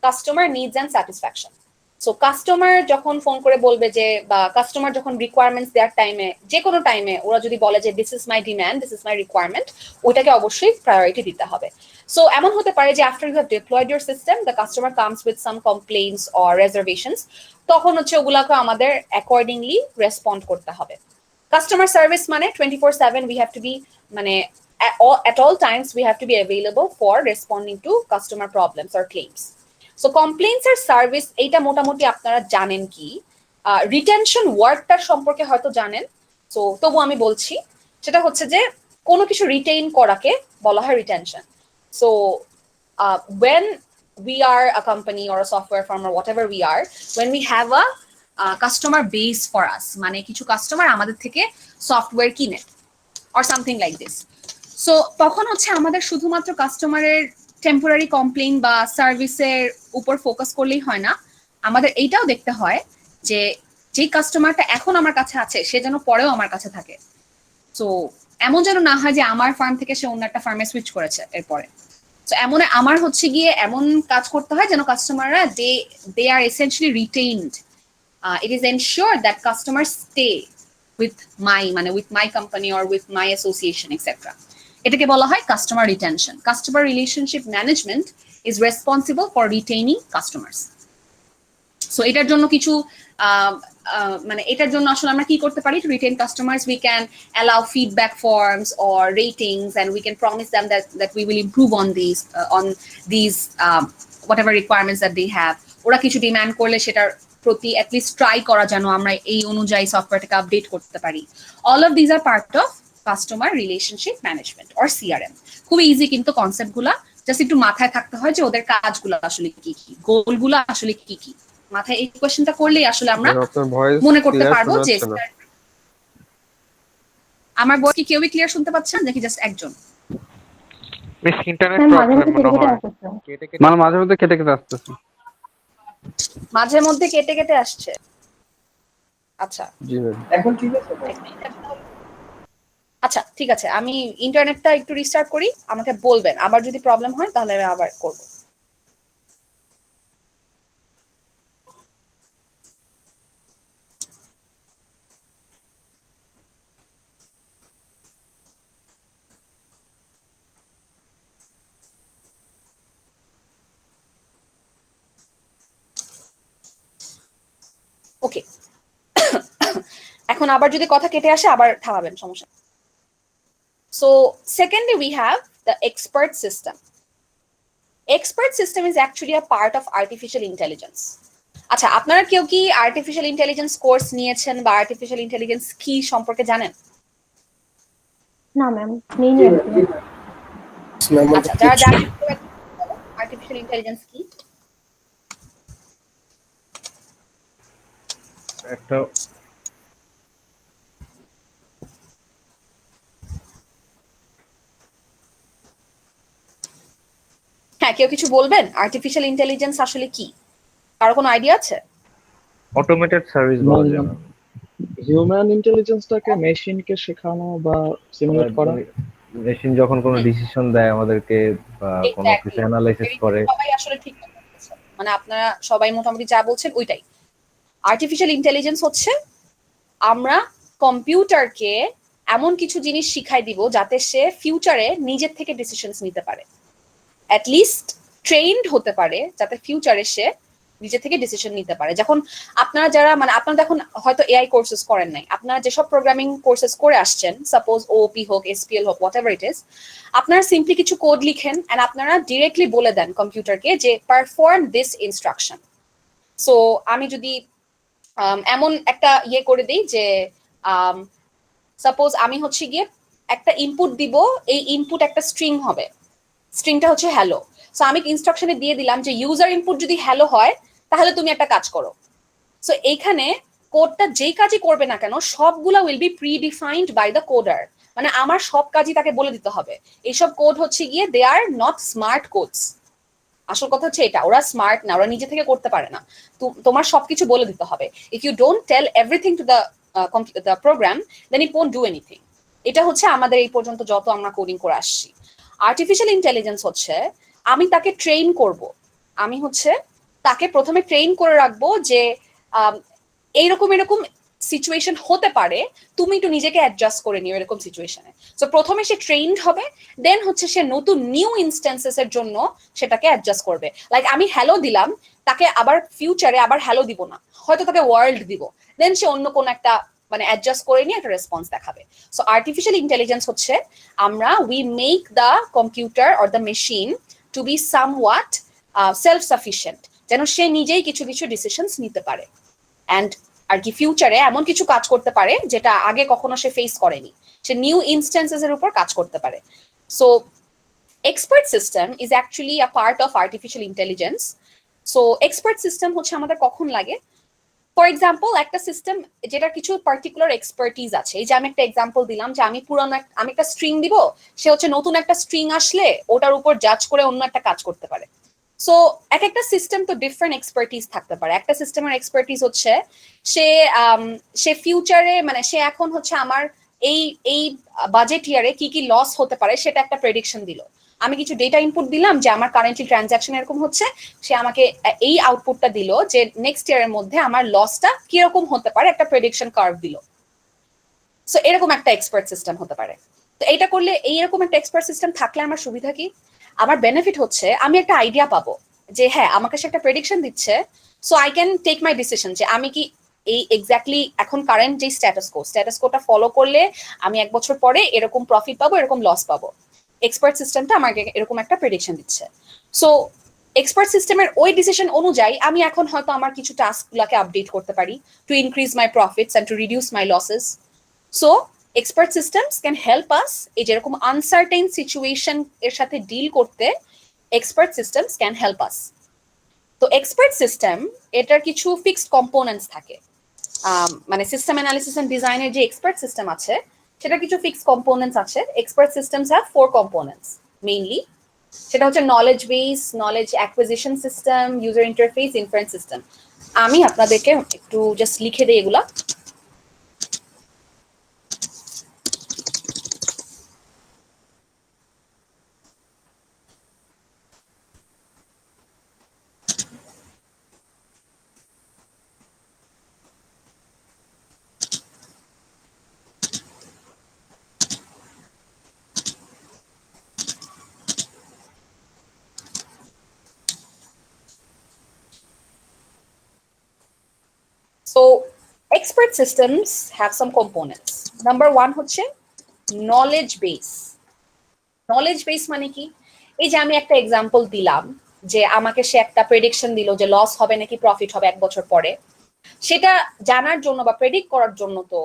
customer needs and satisfaction. So customer যখন ফোন করে বলবে যে, বা কাস্টমার যখন রিকোয়ারমেন্টস দেওয়ার টাইমে, যে কোনো টাইমে ওরা যদি বলে যে this is my demand, this is my requirement, ওইটাকে অবশ্যই প্রায়োরিটি দিতে হবে। সো এমন হতে পারে যে after you have deployed your system, the customer comes with some complains or reservations, তখন হচ্ছে ওগুলাকে আমাদের অ্যাকর্ডিংলি রেসপন্ড করতে হবে। কাস্টমার সার্ভিস মানে 24/7 we have to be মানে at all times we have to be available for responding to customer problems or claims. So complaints আর service এইটা মোটামুটি আপনারা জানেন কি? রিটেনশন ওয়ার্ডটার সম্পর্কে হয়তো জানেন, সো তবু আমি বলছি। সেটা হচ্ছে যে কোনো কিছু রিটেইন করাকে বলা হয় retention. So when we are a company or a software firm or whatever we are, when we have a customer base for us, মানে কিছু কাস্টমার আমাদের থেকে সফটওয়্যার কিনে or something like this. So তখন হচ্ছে আমাদের শুধুমাত্র কাস্টমারের টেম্পোরারি কমপ্লেইন বা সার্ভিসের উপর ফোকাস করলেই হয় না, আমাদের এইটাও দেখতে হয় যে যেই কাস্টমারটা এখন আমার কাছে আছে সে যেন পরেও আমার কাছে থাকে। সো এমন যেন না হয় যে আমার ফার্ম থেকে সে অন্য একটা ফার্মে সুইচ করেছে এরপরে। সো এমন আমার হচ্ছে গিয়ে এমন কাজ করতে হয় যেন কাস্টমাররা they are essentially retained. It is ensured that customers stay with my company or with my association, etc. এটাকে বলা হয় customer retention. Customer relationship management is responsible for retaining customers. So এটার জন্য কিছু মানে এটার জন্য আসলে আমরা কি করতে পারি? To retain customers, we can allow feedback forms or ratings, and we can promise them that we will improve on these whatever requirements that they have. ওরা কিছু ডিমান্ড করলে সেটার প্রতি অ্যাটলিস্ট ট্রাই করা যেন আমরা এই অনুযায়ী সফটওয়্যারটাকে আপডেট করতে পারি। All of these are part of customer relationship management or CRM. খুব ইজি কিন্তু কনসেপ্টগুলা, জাস্ট একটু মাথায় থাকতে হয় যে ওদের কাজগুলো আসলে কি কি, গোলগুলো আসলে কি কি। মাথায় এই কোয়েশ্চেনটা করলেই আসলে আমরা মনে করতে পারবো যে আমার বই কি কেউই ক্লিয়ার শুনতে পাচ্ছেন নাকি জাস্ট একজন? মিস ইন্টারনেট মাঝে প্রবলেম মধ্যে মনে কেটে হয়। কেটে আসছে। মানে মাঝে মধ্যে কেটে কেটে আসতেছে। মাঝে মধ্যে কেটে কেটে আসছে। আচ্ছা জি ম্যাম। এখন ঠিক আছে? আচ্ছা ঠিক আছে, আমি ইন্টারনেটটা একটু রিস্টার্ট করি, আমাকে বলবেন আবার যদি প্রবলেম হয় তাহলে আমি আবার করব। ওকে, এখন আবার যদি কথা কেটে আসে আবার থামাবেন, সমস্যা। So secondly we have the expert system. Expert system is actually a part of artificial intelligence. আচ্ছা, আপনারা কেউ কি আর্টিফিশিয়াল ইন্টেলিজেন্স কোর্স নিয়েছেন বা আর্টিফিশিয়াল ইন্টেলিজেন্স কি সম্পর্কে জানেন? না ম্যাম, নেই একদম। আচ্ছা, যারা জানেন আর্টিফিশিয়াল ইন্টেলিজেন্স কি? একটা হ্যাঁ, কেউ কিছু বলবেন আর্টিফিশিয়াল ইন্টেলিজেন্স আসলে কি? কারো কোনো আইডিয়া আছে? অটোমেটেড সার্ভিস বলা যায়। হিউম্যান ইন্টেলিজেন্সটাকে মেশিনকে শেখানো বা সিমুলেট করা। মেশিন যখন কোনো ডিসিশন দেয় আমাদেরকে বা কোনো কিছু অ্যানালাইসিস করে। সবাই আসলে ঠিক বলছেন, মানে আপনারা সবাই মোটামুটি যা বলছেন ওইটাই। আর্টিফিশিয়াল ইন্টেলিজেন্স হচ্ছে আমরা কম্পিউটারকে এমন কিছু জিনিস শিখাই দিব যাতে সে ফিউচারে নিজের থেকে ডিসিশনস নিতে পারে, অ্যাট লিস্ট ট্রেইনড হতে পারে যাতে ফিউচারে সে নিজে থেকে ডিসিশন নিতে পারে। যখন আপনারা যারা মানে আপনারা এখন হয়তো এআই কোর্সেস করেন নাই, আপনারা যেসব প্রোগ্রামিং কোর্সেস করে আসছেন, সাপোজ ওপি হোক, এসপিএল হোক, হোয়াট এভার ইট ইজ, আপনারা সিম্পলি কিছু কোড লিখেন এন্ড আপনারা ডিরেক্টলি বলে দেন কম্পিউটারকে যে পারফর্ম দিস ইনস্ট্রাকশন। সো আমি যদি এমন একটা ইয়ে করে দিই যে সাপোজ আমি হচ্ছে গিয়ে একটা ইনপুট দিব, এই ইনপুট একটা স্ট্রিং হবে, স্ট্রিংটা হচ্ছে হ্যালো। সো আমি ইনস্ট্রাকশনে দিয়ে দিলাম যে ইউজার ইনপুট যদি হ্যালো হয় তাহলে তুমি একটা কাজ করো। সো এইখানে কোডটা যেই কাজই করবে না কেন সবগুলা will be predefined by the coder, মানে আমার সব কাজই তাকে বলে দিতে হবে। এইসব কোড হচ্ছে গিয়ে দে আর নট স্মার্ট কোডস। আসল কথা হচ্ছে এটা, ওরা স্মার্ট না, ওরা নিজে থেকে করতে পারে না, তোমার সবকিছু বলে দিতে হবে। If you don't tell everything to the program then it won't do anything. এটা হচ্ছে আমাদের এই পর্যন্ত যত আমরা কোডিং করে আসছি। আর্টিফিশিয়াল ইন্টেলিজেন্স হচ্ছে আমি তাকে ট্রেন করব, আমি হচ্ছে তাকে প্রথমে ট্রেন করে রাখবো যে এইরকম এরকম সিচুয়েশন হতে পারে, তুমি একটু নিজেকে অ্যাডজাস্ট করে নিও এরকম সিচুয়েশনে। সো প্রথমে সে ট্রেইনড হবে, দেন হচ্ছে সে নতুন নিউ ইনস্ট্যান্সেস এর জন্য সেটাকে অ্যাডজাস্ট করবে। লাইক আমি হ্যালো দিলাম, তাকে আবার ফিউচারে আবার হ্যালো দিব না, হয়তো তাকে ওয়ার্ল্ড দিব, দেন সে অন্য কোন একটা মানে অ্যাডজাস্ট করে নিয়ে একটা রেসপন্স দেখাবে। সো আর্টিফিশিয়াল ইন্টেলিজেন্স হচ্ছে আমরা we make the computer or the machine to be somewhat self sufficient, যেন সে নিজেই কিছু কিছু ডিসিশনস নিতে পারে অ্যান্ড আর কি ফিউচারে এমন কিছু কাজ করতে পারে যেটা আগে কখনো সে ফেস করেনি, সে নিউ ইনস্ট্যান্সেস এর উপর কাজ করতে পারে। So expert system is actually a part of artificial intelligence. So expert system হচ্ছে আমাদের কখন লাগে, ফর এক্সাম্পল একটা সিস্টেম যেটা কিছু পার্টিকুলার এক্সপার্টিজ আছে। এই যে আমি একটা এক্সাম্পল দিলাম যে আমি পুরানো আমি একটা স্ট্রিং দিব, সে হচ্ছে নতুন একটা স্ট্রিং আসলে ওটার উপর জাজ করে অন্য একটা কাজ করতে পারে। সো এক একটা সিস্টেম তো ডিফারেন্ট এক্সপার্টিজ থাকতে পারে। একটা সিস্টেমের এক্সপার্টিজ হচ্ছে সে ফিউচারে মানে সে এখন হচ্ছে আমার এই বাজেট ইয়ারে কি কি লস হতে পারে সেটা একটা প্রেডিকশন দিল। আমি কিছু ডেটা ইনপুট দিলাম যে আমার কারেন্টলি ট্রানজাকশন এরকম হচ্ছে, সে আমাকে এই আউটপুটটা দিল যে নেক্সট ইয়ারের মধ্যে আমার লসটা কিরকম হতে পারে, একটা প্রেডিকশন কার্ভ দিল। সো এরকম একটা এক্সপার্ট সিস্টেম হতে পারে। তো এটা করলে এইরকম একটা এক্সপার্ট সিস্টেম থাকলে আমার সুবিধা কি, আমার বেনিফিট হচ্ছে আমি একটা আইডিয়া পাবো যে হ্যাঁ আমাকে সে একটা প্রেডিকশন দিচ্ছে, so I can take my decision যে আমি কি এই এক্স্যাক্টলি এখন কারেন্ট যে স্ট্যাটাস কোটা ফলো করলে আমি 1 বছর পরে এরকম প্রফিট পাবো, এরকম লস পাবো। এক্সপার্ট সিস্টেমটা আমাকে এরকম একটা প্রেডিকশন দিচ্ছে। সো এক্সপার্ট সিস্টেমের ওই ডিসিশন অনুযায়ী আমি এখন হয়তো আমার কিছু টাস্কগুলোকে আপডেট করতে পারি to increase my profits and to reduce my losses. So expert systems can help us এই যেরকম আনসার্টেন সিচুয়েশন এর সাথে ডিল করতে expert systems can help us. তো এক্সপার্ট সিস্টেম এটার কিছু ফিক্সড কম্পোনেন্টস থাকে, মানে সিস্টেম অ্যানালিসিস এন্ড ডিজাইনের যে এক্সপার্ট সিস্টেম আছে সেটা কিছু ফিক্সড কম্পোনেন্টস আছে। Expert systems have 4 components mainly. সেটা হচ্ছে knowledge base, knowledge acquisition system, user interface, inference system. আমি আপনাদেরকে একটু জাস্ট লিখে দিই এগুলা। So expert systems have some components. Number 1 হচ্ছে knowledge base. Knowledge base মানে কি? এই যে আমি একটা এক্সাম্পল দিলাম যে আমাকে সে একটা প্রেডিকশন দিল যে লস হবে নাকি প্রফিট হবে 1 বছর পরে। সেটা জানার জন্য বা প্রেডিক্ট করার জন্য তো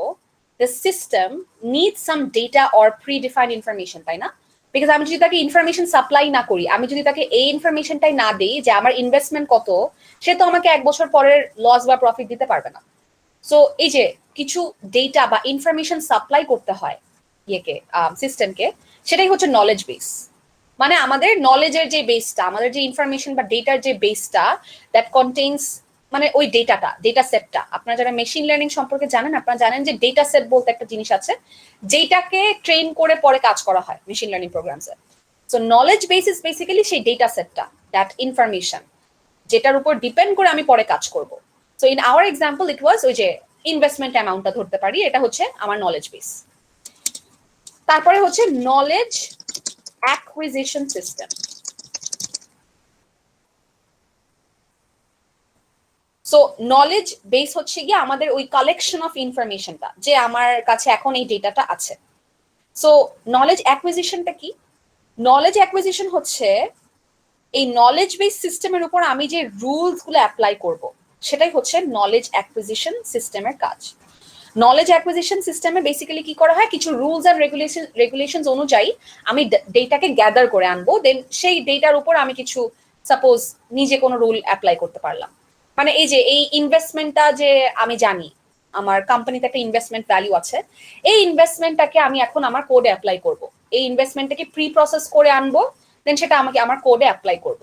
the system needs some data or predefined information, তাই না? বিকজ আমি যদি তাকে ইনফরমেশন সাপ্লাই না করি, আমি যদি তাকে এই ইনফরমেশনটাই না দিই যে আমার ইনভেস্টমেন্ট কত, সে তো আমাকে 1 বছর পরের লস বা প্রফিট দিতে পারবে না। সো এই যে কিছু ডেটা বা ইনফরমেশন সাপ্লাই করতে হয় ইয়েকে, সিস্টেমকে, সেটাই হচ্ছে নলেজ বেস। মানে আমাদের নলেজের যে বেসটা, আমাদের যে ইনফরমেশন বা ডেটার যে বেসটা দ্যাট কন্টেইনস, মানে ওই ডেটাটা, ডেটা সেটটা। আপনারা যারা মেশিন লার্নিং সম্পর্কে জানেন, আপনারা জানেন যে ডেটা সেট বলতে একটা জিনিস আছে যেটাকে ট্রেন করে পরে কাজ করা হয় মেশিন লার্নিং প্রোগ্রামসে। So knowledge base is basically সেই ডেটা সেটটা, দ্যাট ইনফরমেশন যেটার উপর ডিপেন্ড করে আমি পরে কাজ করব। So in our example it was ওই যে ইনভেস্টমেন্ট অ্যামাউন্টটা ধরতে পারি, এটা হচ্ছে আমার নলেজ বেস। তারপরে হচ্ছে knowledge acquisition system. So knowledge base হচ্ছে গিয়ে আমাদের ওই কালেকশন অফ ইনফরমেশনটা, যে আমার কাছে এখন এই ডেটাটা আছে। সো নলেজ অ্যাকুইজিশনটা কি? নলেজ অ্যাকুইজিশন হচ্ছে এই নলেজ বেস সিস্টেমের উপর আমি যে রুলস গুলো অ্যাপ্লাই করব, সেটাই হচ্ছে নলেজ অ্যাকুইজিশন সিস্টেমের কাজ। নলেজ অ্যাকুইজিশন সিস্টেমে বেসিক্যালি কি করা হয়, কিছু রুলস এন্ড রেগুলেশনস অনুযায়ী আমি ডেটাকে গ্যাদার করে আনবো, দেন সেই ডেটার উপর আমি কিছু সাপোজ নিজে কোনো রুল অ্যাপ্লাই করতে পারলাম। মানে এই যে এই ইনভেস্টমেন্টটা যে আমি জানি আমার কোম্পানিতে একটা ইনভেস্টমেন্ট ভ্যালু আছে, এই ইনভেস্টমেন্টটাকে আমি এখন আমার কোডে অ্যাপ্লাই করব। এই ইনভেস্টমেন্টটাকে প্রি প্রসেস করে আনবো, দেন সেটা আমাকে আমার কোডে অ্যাপ্লাই করব।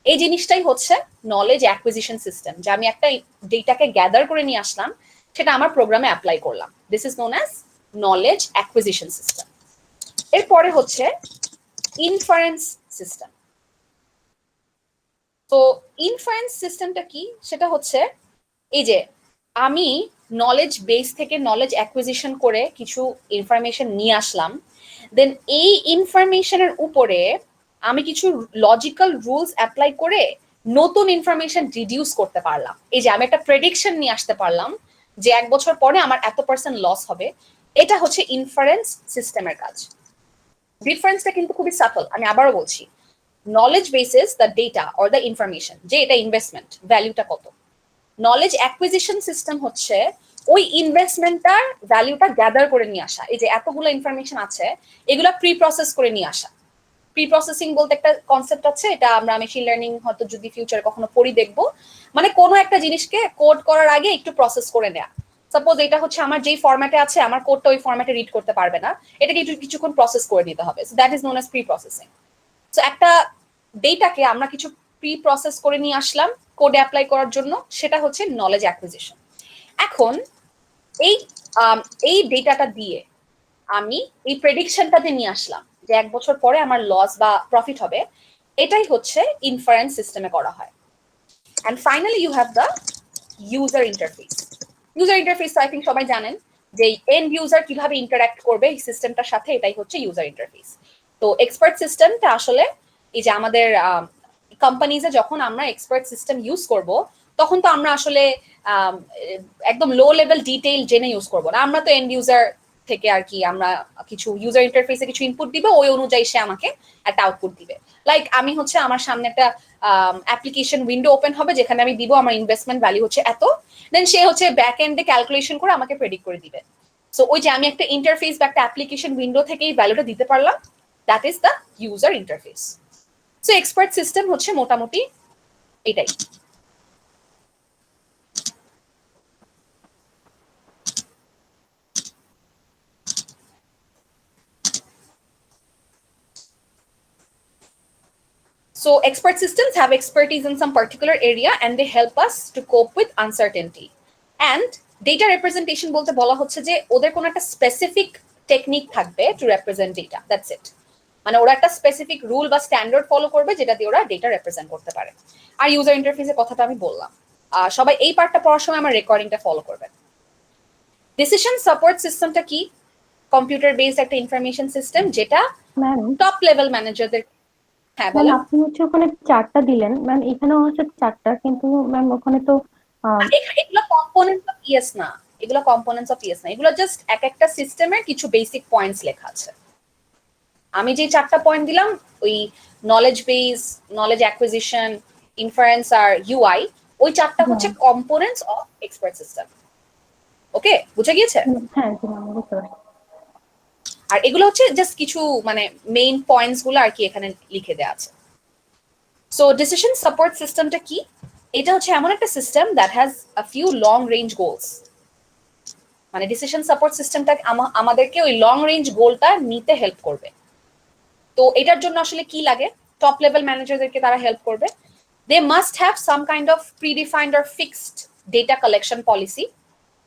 এই জিনিসটাই হচ্ছে নলেজ অ্যাকুইজিশন সিস্টেম, যে আমি একটা ডেটাকে গ্যাদার করে নিয়ে আসলাম, সেটা আমার প্রোগ্রামে অ্যাপ্লাই করলাম। This is known as knowledge acquisition system. এরপরে হচ্ছে ইনফারেন্স সিস্টেম। তো ইনফারেন্স সিস্টেমটা কি? সেটা হচ্ছে এই যে আমি নলেজ বেস থেকে নলেজ অ্যাকুইজিশন করে কিছু ইনফরমেশন নিয়ে আসলাম, দেন এই ইনফরমেশনের উপরে আমি কিছু লজিক্যাল রুলস অ্যাপ্লাই করে নতুন ইনফরমেশন রিডিউস করতে পারলাম। এই যে আমি একটা প্রেডিকশন নিয়ে আসতে পারলাম যে 1 বছর পরে আমার এত% লস হবে, এটা হচ্ছে ইনফারেন্স সিস্টেমের কাজ। ডিফারেন্সটা কিন্তু খুবই সাটল, আমি আবারও বলছি। Knowledge basis the data or the information, যে এটা ইনভেস্টমেন্ট ভ্যালুটা কত। নলেজ অ্যাকুইজিশন সিস্টেম হচ্ছে ওই ইনভেস্টমেন্টটার ভ্যালুটা গ্যাদার করে নিয়ে আসা। এই যে এতগুলো ইনফরমেশন আছে, এগুলো প্রি প্রসেস করে নিয়ে আসা। প্রি প্রসেসিং বলতে একটা কনসেপ্ট আছে, এটা আমরা মেশিন লার্নিং হয়তো যদি ফিউচারে কখনো পড়ি দেখবো। মানে কোনো একটা জিনিসকে কোড করার আগে একটু প্রসেস করে নেওয়া। সাপোজ এটা হচ্ছে আমার যেই ফরম্যাটে আছে, আমার কোডটা ওই ফরম্যাটে রিড করতে পারবে না, এটাকে কিছুক্ষণ প্রসেস করে নিতে হবে। So that is known as pre processing. So একটা ডেটাকে আমরা কিছু প্রি প্রসেস করে নিয়ে আসলাম কোডে অ্যাপ্লাই করার জন্য, সেটা হচ্ছে নলেজ অ্যাকুইজিশন। এখন এই ডেটাটা দিয়ে আমি এই প্রেডিকশনটা যে নিয়ে আসলাম যে 1 বছর পরে আমার লস বা প্রফিট হবে, এটাই হচ্ছে ইনফারেন্স সিস্টেমে করা হয়। And finally you have the user interface. User interface তো আই থিঙ্ক সবাই জানেন যে এন্ড ইউজার কিভাবে ইন্টারঅ্যাক্ট করবে এই সিস্টেমটার সাথে, এটাই হচ্ছে ইউজার ইন্টারফেস। তো এক্সপার্ট সিস্টেমটা আসলে এই যে আমাদের কোম্পানিজে যখন আমরা এক্সপার্ট সিস্টেম ইউজ করব, তখন তো আমরা আসলে একদম লো লেভেল ডিটেইল জেনে ইউজ করব না। আমরা তো এন্ড ইউজার থেকে আর কি আমরা কিছু ইউজার ইন্টারফেসে কিছু ইনপুট দিবে, ওই অনুযায়ী সে আমাকে একটা আউটপুট দিবে। লাইক আমি হচ্ছে আমার সামনে একটা অ্যাপ্লিকেশন উইন্ডো ওপেন হবে যেখানে আমি দিব আমার ইনভেস্টমেন্ট ভ্যালু হচ্ছে এত, দেন সে হচ্ছে ব্যাক এন্ডে ক্যালকুলেশন করে আমাকে প্রেডিক্ট করে দিবে। সো ওই যে আমি একটা ইন্টারফেস বা একটা অ্যাপ্লিকেশন উইন্ডো থেকে এই ভ্যালুটা দিতে পারলাম, that is the user interface. So expert system হচ্ছে মোটামুটি এটাই। So expert systems have expertise in some particular area and they help us to cope with uncertainty. And data representation বলতে বলা হচ্ছে যে ওদের কোনো একটা স্পেসিফিক টেকনিক থাকবে two represent data, that's it. মানে ওরা একটা স্পেসিফিক রুল বা স্ট্যান্ডার্ড ফলো করবে যেটা দিয়ে ওরা ডেটা রিপ্রেজেন্ট করতে পারে। আর ইউজার ইন্টারফেসের কথাটা আমি বললাম। সবাই এই পার্টটা পড়ার সময় আমার রেকর্ডিংটা ফলো করবেন। ডিসিশন সাপোর্ট সিস্টেমটা কি? কম্পিউটার বেসড একটা ইনফরমেশন সিস্টেম যেটা ম্যাম টপ লেভেল ম্যানেজারদের। হ্যাঁ ম্যাম বলেন। আপনি হচ্ছে ওখানে 4টা দিলেন ম্যাম, এখানেও হচ্ছে 4টা, কিন্তু ম্যাম ওখানে তো এগুলো কম্পোনেন্টস অফ ইএস না, এগুলো কম্পোনেন্টস অফ ইএস না, এগুলো জাস্ট এক একটা সিস্টেমের কিছু বেসিক পয়েন্টস লেখা আছে। আমি যে 4টা পয়েন্ট দিলাম, ওই knowledge base, knowledge acquisition, inference আর ইউআই, ওই 4টা হচ্ছে components of expert system. Okay, বুঝে গিয়েছে? হ্যাঁ জি ম্যাম, বুঝতে পারছি। আর এগুলো হচ্ছে জাস্ট কিছু মানে মেইন পয়েন্টস গুলো আর কি এখানে লিখে দেওয়া আছে। সো ডিসিশন সাপোর্ট সিস্টেমটা কি? এটা হচ্ছে এমন একটা system that has a few long range goals. মানে ডিসিশন সাপোর্ট সিস্টেমটা আমাদেরকে ওই লং রেঞ্জ গোলটা নিতে হেল্প করবে। তো এটার জন্য আসলে কি লাগে? টপ লেভেল ম্যানেজারদেরকে তারা হেল্প করবে। They must have some kind of predefined or fixed data collection policy.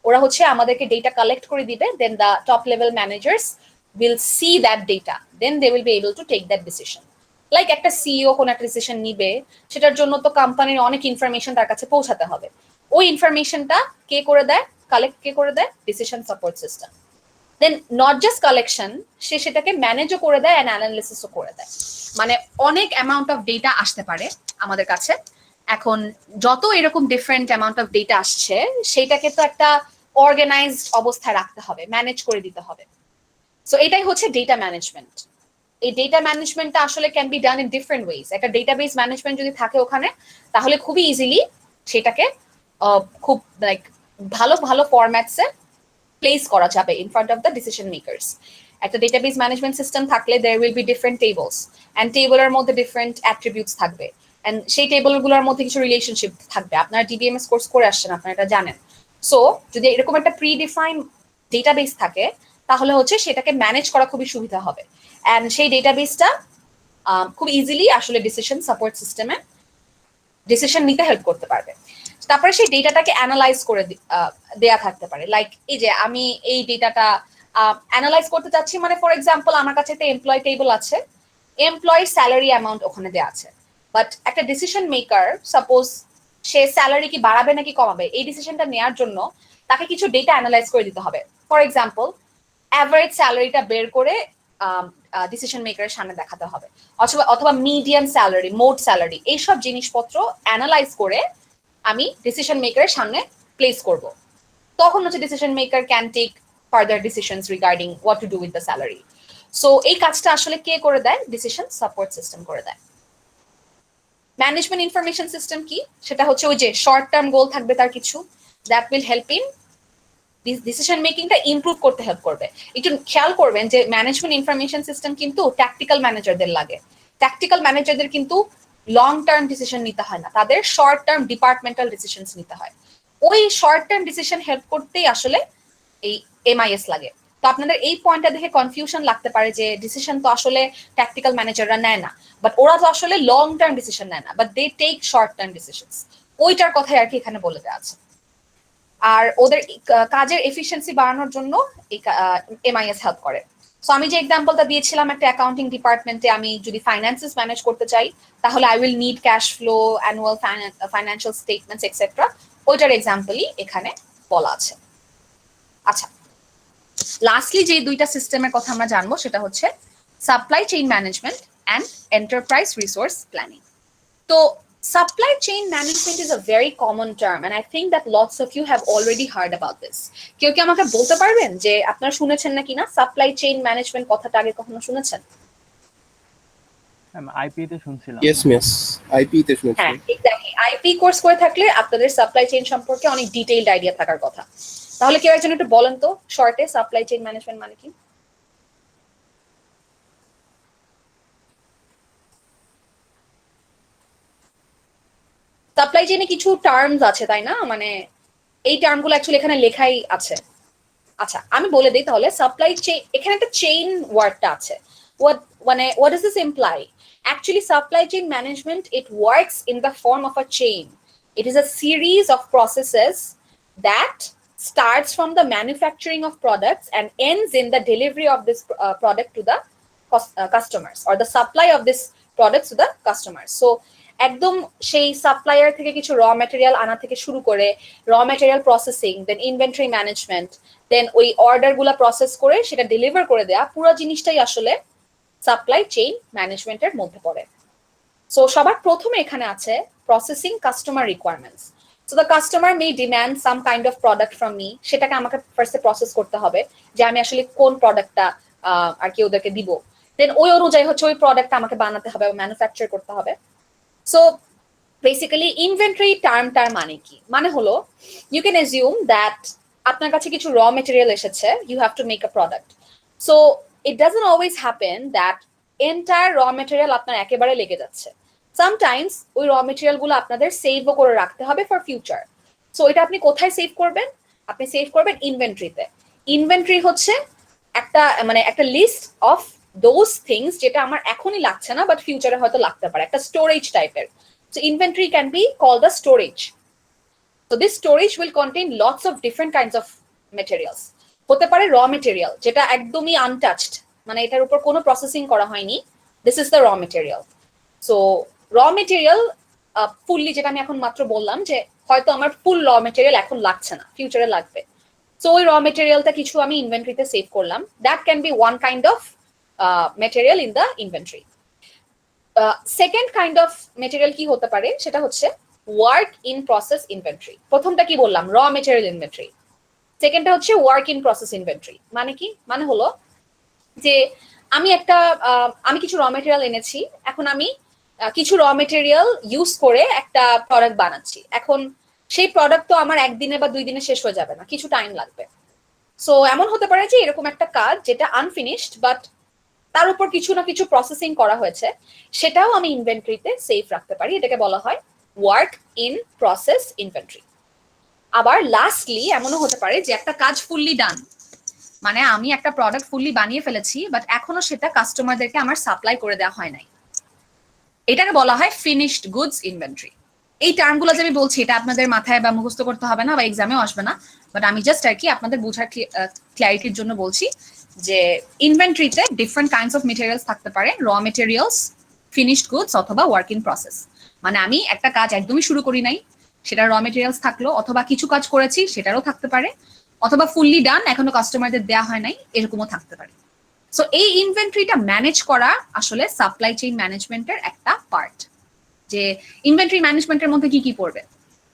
ওরা হচ্ছে আমাদেরকে ডেটা কালেক্ট করে দিবে, then the top level managers will see that data, then they will be able to take that decision. Like একটা CEO কোন একটা decision নিবে, সেটার জন্য তো কোম্পানির অনেক ইনফরমেশন তার কাছে পৌঁছাতে হবে। ওই ইনফরমেশনটা কে করে দেয়? কালেক্ট কে করে দেয়? Decision support system. Then not just collection, সে সেটাকে ম্যানেজও করে দেয় অ্যান্ড অ্যানালিসিসও করে দেয়। মানে অনেক অ্যামাউন্ট অফ ডেটা আসতে পারে আমাদের কাছে। এখন যত এরকম ডিফারেন্ট অ্যামাউন্ট অফ ডেটা আসছে, সেইটাকে তো একটা অর্গানাইজড অবস্থায় রাখতে হবে, ম্যানেজ করে দিতে হবে। সো এটাই হচ্ছে ডেটা ম্যানেজমেন্ট। এই ডেটা ম্যানেজমেন্টটা আসলে can be done in different ways. একটা ডেটাবেস ম্যানেজমেন্ট যদি থাকে ওখানে, তাহলে খুবই ইজিলি সেটাকে খুব লাইক ভালো ভালো ফরম্যাটসে প্লেস করা যাবে in front of the decision makers. একটা ডেটাবেস ম্যানেজমেন্ট সিস্টেম থাকলে there will be different tables, and টেবলের মধ্যে ডিফারেন্ট অ্যাট্রিবিউটস থাকবে, অ্যান্ড সেই টেবলগুলোর মধ্যে কিছু রিলেশনশিপ থাকবে। আপনারা ডিবিএমএস কোর্স করে আসছেন, আপনারা এটা জানেন। সো যদি এরকম একটা প্রি ডিফাইন ডেটাবেস থাকে, তাহলে হচ্ছে সেটাকে ম্যানেজ করা খুবই সুবিধা হবে, অ্যান্ড সেই ডেটাবেসটা খুব ইজিলি আসলে ডিসিশন সাপোর্ট সিস্টেমে ডিসিশন নিতে হেল্প করতে পারবে। তারপরে সেই ডেটাটাকে অ্যানালাইজ করে দেয়া থাকতে পারে। লাইক এই যে আমি এই ডেটাটা অ্যানালাইজ করতে চাচ্ছি, মানে ফর এক্সাম্পল আমার কাছে একটা এমপ্লয় টেবল আছে, এমপ্লয় স্যালারি অ্যামাউন্ট ওখানে দেওয়া আছে, বাট একটা ডিসিশন মেকার সাপোজ সে স্যালারি কি বাড়াবে নাকি কমাবে, এই ডিসিশনটা নেওয়ার জন্য তাকে কিছু ডেটা অ্যানালাইজ করে দিতে হবে। ফর এক্সাম্পল অ্যাভারেজ স্যালারিটা বের করে ডিসিশন মেকারের সামনে দেখাতে হবে, অথবা মিডিয়ান স্যালারি, মোট স্যালারি, এইসব জিনিসপত্র অ্যানালাইজ করে আমি ডিসিশন মেকারের সামনে প্লেস করব। তখন হচ্ছে decision maker can take further decisions regarding what to do with the salary. So এই কাজটা আসলে কে করে দেয়? ডিসিশন সাপোর্ট সিস্টেম করে দেয়। ম্যানেজমেন্ট ইনফরমেশন সিস্টেম কি? সেটা হচ্ছে ওই যে শর্ট টার্ম গোল থাকবে তার কিছু, that will help in decision মেকিংটা ইমপ্রুভ করতে হেল্প করবে। একটু খেয়াল করবেন যে ম্যানেজমেন্ট ইনফরমেশন সিস্টেম কিন্তু ট্যাকটিক্যাল ম্যানেজারদের লাগে। ট্যাকটিক্যাল ম্যানেজারদের কিন্তু লং টার্ম ডিসিশন নিতে হয় না, তাদের শর্ট টার্ম ডিপার্টমেন্টাল ডিসিশনস নিতে হয়। ওই শর্ট টার্ম ডিসিশন হেল্প করতেই আসলে এই এমআইএস লাগে। তো আপনাদের এই পয়েন্টটা দেখে কনফিউশন লাগতে পারে যে ডিসিশন তো আসলে ট্যাকটিক্যাল ম্যানেজাররা নেয় না, বাট ওরা তো আসলে লং টার্ম ডিসিশন নেয় না, but they take short term decisions. ওইটার কথাই আর কি এখানে বলে দেওয়া আছে। আর ওদের কাজের এফিসিয়েন্সি বাড়ানোর জন্য এই এমআইএস হেল্প করে। সো আমি যে এক্সাম্পলটা দিয়েছিলাম, একটা অ্যাকাউন্টিং ডিপার্টমেন্টে আমি যদি ফাইন্যান্সেস ম্যানেজ করতে চাই, তাহলে I will need cash flow, annual financial statements etcetera. ওইটার এক্সাম্পলই এখানে বলা আছে। আচ্ছা, লাস্টলি যে দুইটা সিস্টেমের কথা আমরা জানবো সেটা হচ্ছে supply chain management and enterprise resource planning. তো Supply chain management is a very common term, and I think that lots of you have already heard about this. কেউ কি আমাকে বলতে পারবেন যে আপনারা শুনেছেন নাকি না সাপ্লাই চেইন ম্যানেজমেন্ট কথাটা আগে কখনো শুনেছেন? আইপি তে শুনছিলাম। Yes, miss. IP তে শুনেছি। হ্যাঁ, এক্স্যাক্টলি। আইপি কোর্স করে থাকলে আপনাদের সাপ্লাই চেইন সম্পর্কে অনেক ডিটেইলড আইডিয়া থাকার কথা। তাহলে কেউ একজন একটু বলেন তো শর্টে সাপ্লাই চেইন ম্যানেজমেন্ট মানে কি? সাপ্লাই চেইনে কিছু টার্মস আছে তাই না, মানে এই টার্মগুলো অ্যাকচুয়ালি এখানে লেখাই আছে। আচ্ছা আমি বলে দিই তাহলে সাপ্লাই চেইন, এখানে একটা চেইন ওয়ার্ডটা আছে। what does this imply? Actually supply chain management, it works in the form of a chain. It is a series of processes that starts from the manufacturing of products and ends in the delivery of this product to the customers, or the supply of this products to the customers. So একদম সেই supplier থেকে কিছু র material আনা থেকে শুরু করে র ম্যাটেরিয়াল প্রসেসিং, দেন ইনভেন্টরি ম্যানেজমেন্ট, দেন ওই অর্ডার গুলা প্রসেস করে সেটা ডেলিভার করে দেয়া, পুরো জিনিসটাই আসলে সাপ্লাই চেইন ম্যানেজমেন্টের মধ্যে পড়ে। সো সবার প্রথমে এখানে আছে processing customer requirements. So the customer May demand some kind of product from me, সেটাকে আমাকে ফার্স্টে প্রসেস করতে হবে যে আমি আসলে কোন প্রোডাক্টটা আর কি ওদেরকে দিব, দেন ওই অনুযায়ী হচ্ছে ওই প্রোডাক্টটা আমাকে বানাতে হবে, ম্যানুফ্যাকচার করতে হবে। সো বেসিক্যালি ইনভেন্টরি টার্মটার মানে কি? মানে হলো ইউ ক্যান অ্যাজিউম দ্যাট আপনার কাছে কিছু র মেটেরিয়াল এসেছে, you have to make a product. So it doesn't always happen that entire raw material আপনার একেবারে লেগে যাচ্ছে। সামটাইমস ওই র মেটেরিয়াল গুলো আপনাদের সেভও করে রাখতে হবে ফর ফিউচার। সো এটা আপনি কোথায় সেভ করবেন? আপনি সেভ করবেন ইনভেন্টরিতে। ইনভেন্টরি হচ্ছে একটা মানে একটা লিস্ট অফ those things যেটা আমার এখনই লাগছে না বাট ফিউচারে হয়তো লাগতে পারে, একটা স্টোরেজ টাইপের। So inventory can be called the storage. So this storage will contain lots of different kinds of materials. হতে পারে র মেটেরিয়াল যেটা একদমই আনটাচড, মানে এটার উপর কোনো প্রসেসিং করা হয়নি, this is the raw material. So র মেটেরিয়াল ফুললি, যেটা আমি এখন মাত্র বললাম যে হয়তো আমার ফুল র মেটেরিয়াল এখন লাগছে না, ফিউচারে লাগবে। সো ওই র মেটেরিয়ালটা কিছু আমি ইনভেন্টরিতে সেভ করলাম, that can be one kind of material in the inventory. Second kind of material কি হতে পারে সেটা হচ্ছে work in process inventory. প্রথমটা কি বললাম? র মেটেরিয়াল ইনভেন্টরি। সেকেন্ডটা হচ্ছে work in process inventory। মানে কি? মানে হলো যে আমি কিছু র মেটেরিয়াল এনেছি, এখন আমি কিছু র মেটেরিয়াল ইউজ করে একটা প্রোডাক্ট বানাচ্ছি। এখন সেই প্রোডাক্ট তো আমার একদিনে বা 2 দিনে শেষ হয়ে যাবে না, কিছু টাইম লাগবে। সো এমন হতে পারে যে এরকম একটা কাজ যেটা আনফিনিশড বাট তার উপর কিছু না কিছু প্রসেসিং করা হয়েছে, সেটাও আমি ইনভেন্টরিতে সেফ রাখতে পারি। এটাকে বলা হয় ওয়ার্ক ইন প্রসেস ইনভেন্টরি। আবার লাস্টলি এমনও হতে পারে যে একটা কাজ ফুললি ডান, মানে আমি একটা প্রোডাক্ট ফুললি বানিয়ে ফেলেছি বাট এখনো সেটা কাস্টমারদেরকে আমার সাপ্লাই করে দেওয়া হয় নাই, এটাকে বলা হয় ফিনিশড গুডস ইনভেন্টরি। এই টার্মগুলো যে আমি বলছি এটা আপনাদের মাথায় বা মুখস্থ করতে হবে না বা এক্সামেও আসবে না, বাট আমি জাস্ট আর কি আপনাদের বোঝার ক্ল্যারিটির জন্য বলছি যে ইনভেন্টরিতে ডিফারেন্ট কাইন্ডস অফ মেটেরিয়ালস থাকতে পারে, র মেটেরিয়ালস, ফিনিশড গুডস অথবা ওয়ার্ক ইন প্রসেস। মানে আমি একটা কাজ একদমই শুরু করি নাই, সেটা র মেটেরিয়ালস থাকলো, অথবা কিছু কাজ করেছি সেটারও থাকতে পারে, অথবা ফুললি ডান এখনো কাস্টমারদের দেওয়া হয় নাই, এরকমও থাকতে পারে। সো এই ইনভেন্টরিটা ম্যানেজ করা আসলে সাপ্লাই চেইন ম্যানেজমেন্টের একটা পার্ট। যে ইনভেন্টরি ম্যানেজমেন্টের মধ্যে কি কি পড়বে?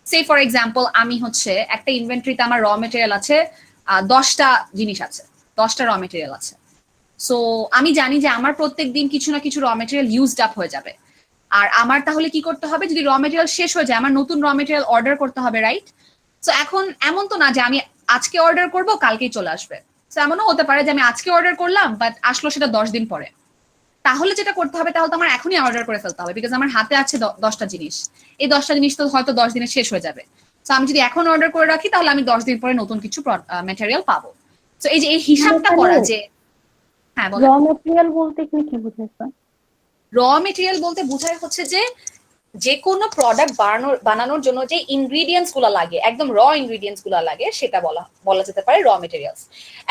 সে ফর এক্সাম্পল আমি হচ্ছে একটা ইনভেন্টরিতে আমার র মেটেরিয়াল আছে 10টা জিনিস আছে, 10টা র মেটেরিয়াল আছে। সো আমি জানি যে আমার প্রত্যেক দিন কিছু না কিছু র মেটেরিয়াল ইউজড আপ হয়ে যাবে, আর আমার তাহলে কি করতে হবে? যদি র মেটেরিয়াল শেষ হয়ে যায় আমার নতুন র মেটেরিয়াল অর্ডার করতে হবে, রাইট? সো এখন এমন তো না যে আমি আজকে অর্ডার করব কালকেই চলে আসবে। সো এমনও হতে পারে যে আমি আজকে অর্ডার করলাম বাট আসলো সেটা 10 দিন পরে। তাহলে যেটা করতে হবে তাহলে তো আমার এখনই অর্ডার করে ফেলতে হবে, বিকজ আমার হাতে আছে 10টা জিনিস, এই 10টা জিনিস তো হয়তো 10 দিনে শেষ হয়ে যাবে। সো আমি যদি এখন অর্ডার করে রাখি তাহলে আমি 10 দিন পরে নতুন কিছু মেটেরিয়াল পাবো। সো এই যে এই হিসাবটা করা যে হ্যাঁ র মেটেরিয়াল বলতে এখানে কি বোঝাচ্ছেন? র মেটেরিয়াল বলতে বোঝায় হচ্ছে যে কোনো প্রোডাক্ট বানানোর জন্য যে ইনগ্রিডিয়েন্টস গুলো লাগে, একদম র ইনগ্রিডিয়েন্টস গুলো লাগে, সেটা বলা যেতে পারে র মেটেরিয়ালস।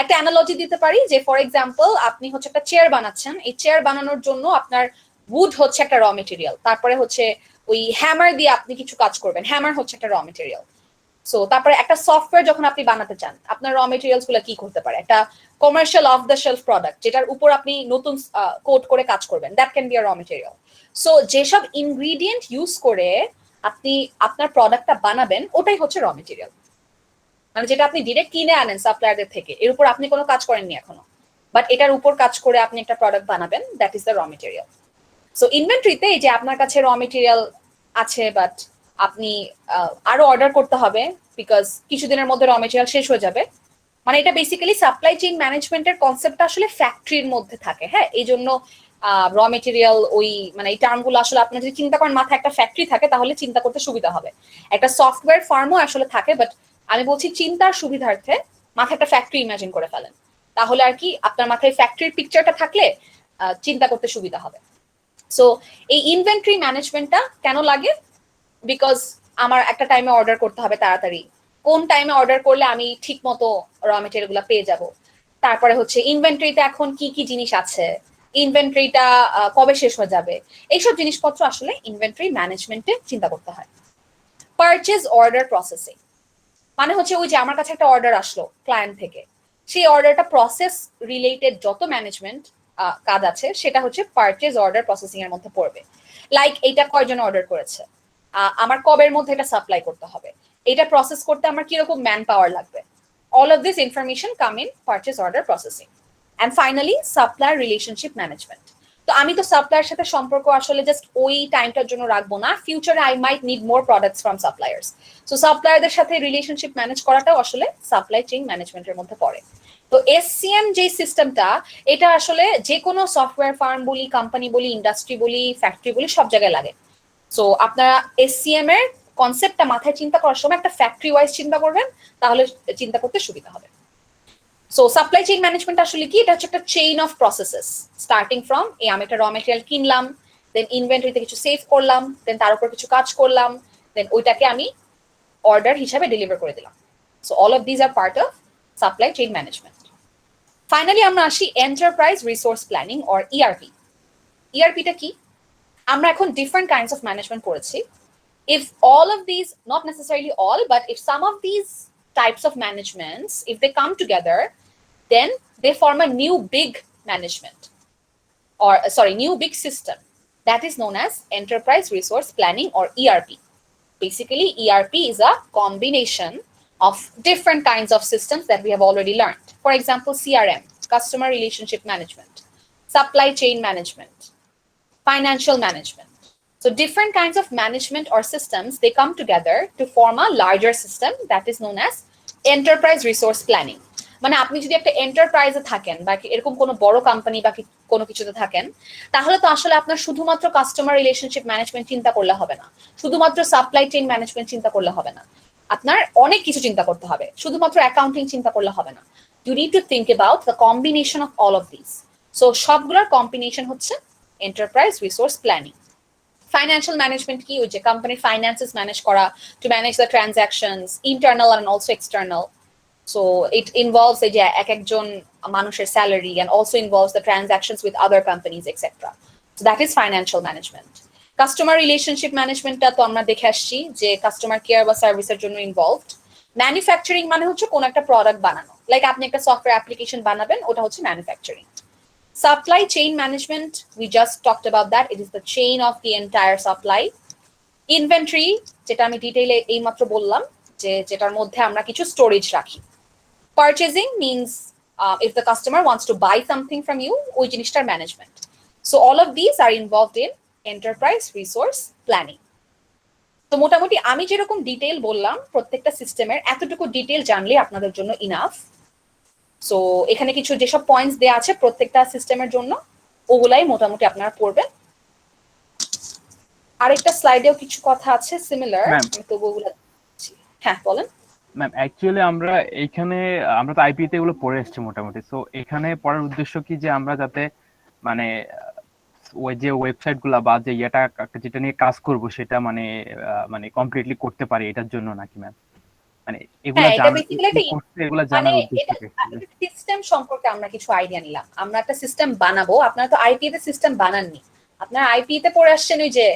একটা অ্যানালজি দিতে পারি যে ফর এক্সাম্পল আপনি হচ্ছে একটা চেয়ার বানাচ্ছেন, এই চেয়ার বানানোর জন্য আপনার উড হচ্ছে একটা র মেটেরিয়াল, তারপরে হচ্ছে ওই হ্যামার দিয়ে আপনি কিছু কাজ করবেন, হ্যামার হচ্ছে একটা র মেটেরিয়াল। সো তারপরে একটা সফটওয়্যার যখন আপনি বানাতে চান, আপনার র মেটেরিয়ালস গুলো কি করতে পারে? একটা commercial of the shelf product যেটার উপর আপনি নতুন কোড করে কাজ করবেন, দ্যাট ক্যান বি আ র মেটেরিয়াল। সো যেসব ইনগ্রিডিয়েন্ট ইউজ করে আপনি আপনার প্রোডাক্টটা বানাবেন, ওটাই হচ্ছে র মেটেরিয়াল। মানে যেটা আপনি ডিরেক্ট কিনে আনেন সাপ্লায়ারদের থেকে, এর উপর আপনি কোনো কাজ করেননি এখনো, বাট এটার উপর কাজ করে আপনি একটা প্রোডাক্ট বানাবেন, that is the raw material. So ইনভেন্টরিতে এই যে আপনার কাছে র মেটেরিয়াল আছে, বাট আপনি আরো অর্ডার করতে হবে বিকজ কিছুদিনের মধ্যে র মেটেরিয়াল শেষ হয়ে যাবে। মানে এটা বেসিক্যালি সাপ্লাই চেইন ম্যানেজমেন্টের কনসেপ্টটা আসলে ফ্যাক্টরির মধ্যে থাকে। হ্যাঁ, এই জন্য র মেটেরিয়াল ওই মানে এই টার্মগুলো আসলে আপনি যদি চিন্তা করেন মাথায় একটা ফ্যাক্টরি থাকে তাহলে চিন্তা করতে সুবিধা হবে। একটা সফটওয়্যার ফার্মও আসলে থাকে, বাট আমি বলছি চিন্তার সুবিধার্থে মাথায় একটা ফ্যাক্টরি ইমাজিন করে ফেলেন, তাহলে আর কি আপনার মাথায় ফ্যাক্টরির পিকচারটা থাকলে চিন্তা করতে সুবিধা হবে। সো এই ইনভেন্টরি ম্যানেজমেন্টটা কেন লাগে? বিকজ আমার একটা টাইমে অর্ডার করতে হবে তাড়াতাড়ি, কোন টাইমে অর্ডার করলে আমি ঠিক মতো র মেটেরিয়াল গুলা পেয়ে যাব। তারপরে হচ্ছে ইনভেন্টরিতে এখন কি কি জিনিস আছে, ইনভেন্টরিটা কবে শেষ হয়ে যাবে, এইসব জিনিসপত্র আসলে ইনভেন্টরি ম্যানেজমেন্টে চিন্তা করতে হয়। পারচেজ অর্ডার প্রসেসিং মানে হচ্ছে ওই যে আমার কাছে একটা অর্ডার আসলো ক্লায়েন্ট থেকে, সেই অর্ডারটা প্রসেস রিলেটেড যত ম্যানেজমেন্ট কাজ আছে সেটা হচ্ছে পারচেজ অর্ডার প্রসেসিং এর মধ্যে পড়বে। লাইক এইটা কয়জন অর্ডার করেছে, আমার কবের মধ্যে এটা সাপ্লাই করতে হবে, এটা প্রসেস করতে আমার কিরকম ম্যান পাওয়ার লাগবে, all of this information come in purchase order processing. And finally supplier relationship management. তো আমি তো সাপ্লায়ার সাথে সম্পর্ক আসলে জাস্ট ওই টাইমটার জন্য রাখবো না, ফিউচারে I might need more products from suppliers. So সাপ্লায়ারদের সাথে রিলেশনশিপ ম্যানেজ করাটাও আসলে সাপ্লাই চেইন ম্যানেজমেন্টের মধ্যে পড়ে। তো এসসিএম যে সিস্টেমটা, এটা আসলে যে কোনো সফটওয়্যার ফার্ম বলি, কোম্পানি বলি, ইন্ডাস্ট্রি বলি, ফ্যাক্টরি বলি, সব জায়গায় লাগে। সো আপনারা এসসিএম এর কনসেপ্টটা মাথায় চিন্তা করার সময় একটা ফ্যাক্টরি ওয়াইজ চিন্তা করবেন, তাহলে চিন্তা করতে সুবিধা হবে। সো সাপ্লাই চেইন ম্যানেজমেন্ট আসলে কি? এটা হচ্ছে একটা chain of processes, starting from আমি একটা র মেটেরিয়াল কিনলাম, দেন ইনভেন্টরিতে কিছু সেভ করলাম, দেন তার উপর কিছু কাজ করলাম, দেন ওইটাকে আমি অর্ডার হিসাবে ডেলিভার করে দিলাম। So all of this are part of supply chain management. Finally আমরা আসি enterprise resource planning or ERP. ইআরপিটা কি? আমরা এখন ডিফারেন্ট কাইন্ডস অফ ম্যানেজমেন্ট করেছি। If all of these, not necessarily all, but if some of these types of managements, if they come together, then they form a new big management, or new big system that is known as enterprise resource planning or ERP. Basically, ERP is a combination of different kinds of systems that we have already learned. For example, CRM, customer relationship management, supply chain management, financial management. So different kinds of management or systems, they come together to form a larger system that is known as enterprise resource planning. মানে আপনি যদি একটা এন্টারপ্রাইজে থাকেন বা এরকম কোনো বড় company বা কোনো কিছুতে থাকেন, তাহলে তো আসলে আপনার শুধুমাত্র কাস্টমার রিলেশনশিপ ম্যানেজমেন্ট চিন্তা করলে হবে না, শুধুমাত্র সাপ্লাই চেইন ম্যানেজমেন্ট চিন্তা করলে হবে না, আপনার অনেক কিছু চিন্তা করতে হবে, শুধুমাত্র অ্যাকাউন্টিং চিন্তা করলে হবে না। You need to think about the combination of all of this. So সবগুলোর কম্বিনেশন হচ্ছে enterprise resource planning. Financial management কি? ওই যে কোম্পানির ফাইন্যান্সেস ম্যানেজ করা, to manage the transactions, internal and also external. So it involves এই যে একজন মানুষের salary and also involves the transactions with other companies, etc. So that is financial management. Customer relationship management টা তো আমরা দেখে আসছি যে কাস্টমার কেয়ার বা সার্ভিসের জন্য ইনভলভড। ম্যানুফ্যাকচারিং মানে হচ্ছে কোন একটা প্রোডাক্ট বানানো, লাইক আপনি একটা সফটওয়্যার অ্যাপ্লিকেশন বানাবেন, ওটা হচ্ছে manufacturing. Supply chain management, we just talked about that. It is the chain of the entire supply. Inventory, যেটা আমি ডিটেইলে এইমাত্র বললাম যে যেটার মধ্যে আমরা কিছু স্টোরেজ রাখি। Purchasing means if the customer wants to buy something from you, ওই জিনিসটার management. So all of these are involved in enterprise resource planning. তো মোটামুটি আমি যেরকম ডিটেইল বললাম প্রত্যেকটা সিস্টেমের, এতটুকু ডিটেইল জানলে আপনাদের জন্য ইনাফ। সো এখানে কিছু যেসব পয়েন্টস দেয়া আছে প্রত্যেকটা সিস্টেমের জন্য, ওগুলাই মোটামুটি আপনারা পড়বেন। আরেকটা স্লাইডেও কিছু কথা আছে সিমিলার, আমি তো ওগুলো, হ্যাঁ বলেন। ম্যাম অ্যাকচুয়ালি আমরা তো আইপি তে এগুলো পড়ে এসেছি মোটামুটি। সো এখানে পড়ার উদ্দেশ্য কি যে আমরা যাতে মানে ওই যে ওয়েবসাইট গুলা বা যে যেটা নিয়ে কাজ করব সেটা মানে কমপ্লিটলি করতে পারি, এটার জন্য নাকি ম্যাম? মানে এগুলা জানার উদ্দেশ্যে সিস্টেম সম্পর্কে আমরা কিছু আইডিয়া নিলাম। আমরা একটা সিস্টেম বানাবো, আপনারা তো আইপি তে সিস্টেম বানাননি, আপনারা আইপি তে পড়ে আসছেন ওই যে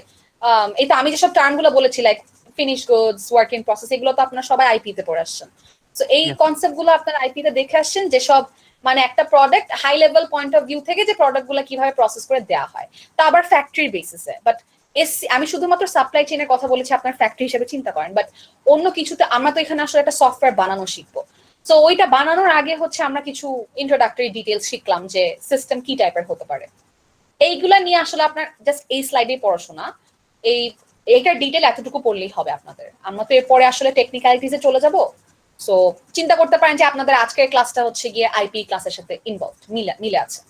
এই তো আমি যেসব টার্ম গুলো বলেছি, like finish goods, work in process, এগুলো তো আপনারা সবাই আইপি তে পড়ে আসছেন। সো এই Yes. কনসেপ্ট গুলো আপনারা আইপি তে দেখে আসছেন, যে সব মানে একটা product high level point of view থেকে যে প্রোডাক্ট গুলো কিভাবে প্রসেস করে দেওয়া হয়, তা আবার ফ্যাক্টরি বেসিসে। বাট আমি শুধুমাত্র সাপ্লাই চেইনের কথা বলেছি, আপনার ফ্যাক্টরি হিসেবে চিন্তা করেন। বাট অন্য কিছুতে আমরা তো এখানে আসলে একটা সফটওয়্যার বানানো শিখবো। সো ওইটা বানানোর আগে হচ্ছে আমরা কিছু ইন্ট্রোডাক্টরি ডিটেইলস শিখলাম যে সিস্টেম কি টাইপের হতে পারে। এইগুলা নিয়ে আসলে আপনার জাস্ট এই স্লাইডে পড়াশোনা, এইটার ডিটেল এতটুকু পড়লেই হবে আপনাদের। আমরা তো এরপরে আসলে টেকনিক্যালিটিসে চলে যাব। সো চিন্তা করতে পারেন যে আপনাদের আজকের ক্লাসটা হচ্ছে গিয়ে আইপি ক্লাসের সাথে ইনভলভ, মিলে আছে।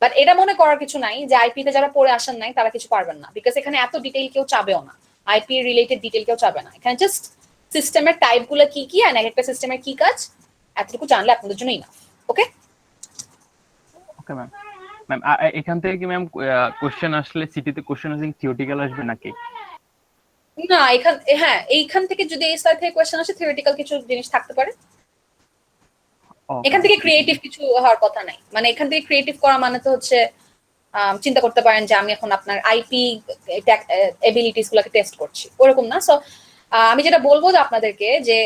বাট এটা মনে করার কিছু নাই যে আইপি তে যারা পড়ে আসেন নাই তারা কিছু পারবেন না, বিকজ এখানে এত ডিটেইল কেউ চাবেও না, আইপি রিলেটেড ডিটেইল কেউ চাবে না। এখানে জাস্ট সিস্টেমের টাইপ গুলো কি কি আর একটা সিস্টেমের কি কাজ, এতটুকু জানলে আপনাদের জন্য ইনাফ। ওকে ওকে ম্যাম। ম্যাম এখান থেকে কি ম্যাম কোশ্চেন আসলে সিটিতে কোশ্চেন আসলে থিওরিটিক্যাল আসবে নাকি? না, হ্যাঁ এইখান থেকে যদি এই স্লাইড থেকে কোয়েশ্চেন আসে, থিওরিটিক্যাল কিছু জিনিস থাকতে পারে। এখান থেকে ক্রিয়েটিভ কিছু হওয়ার কথা নাই। মানে এখান থেকে ক্রিয়েটিভ করা মানে তো হচ্ছে চিন্তা করতে পারেন যে আমি এখন আপনার আইপি এবিলিটিস গুলোকে টেস্ট করছি, ওরকম না। সো আমি যেটা বলবো যে আপনাদেরকে, যে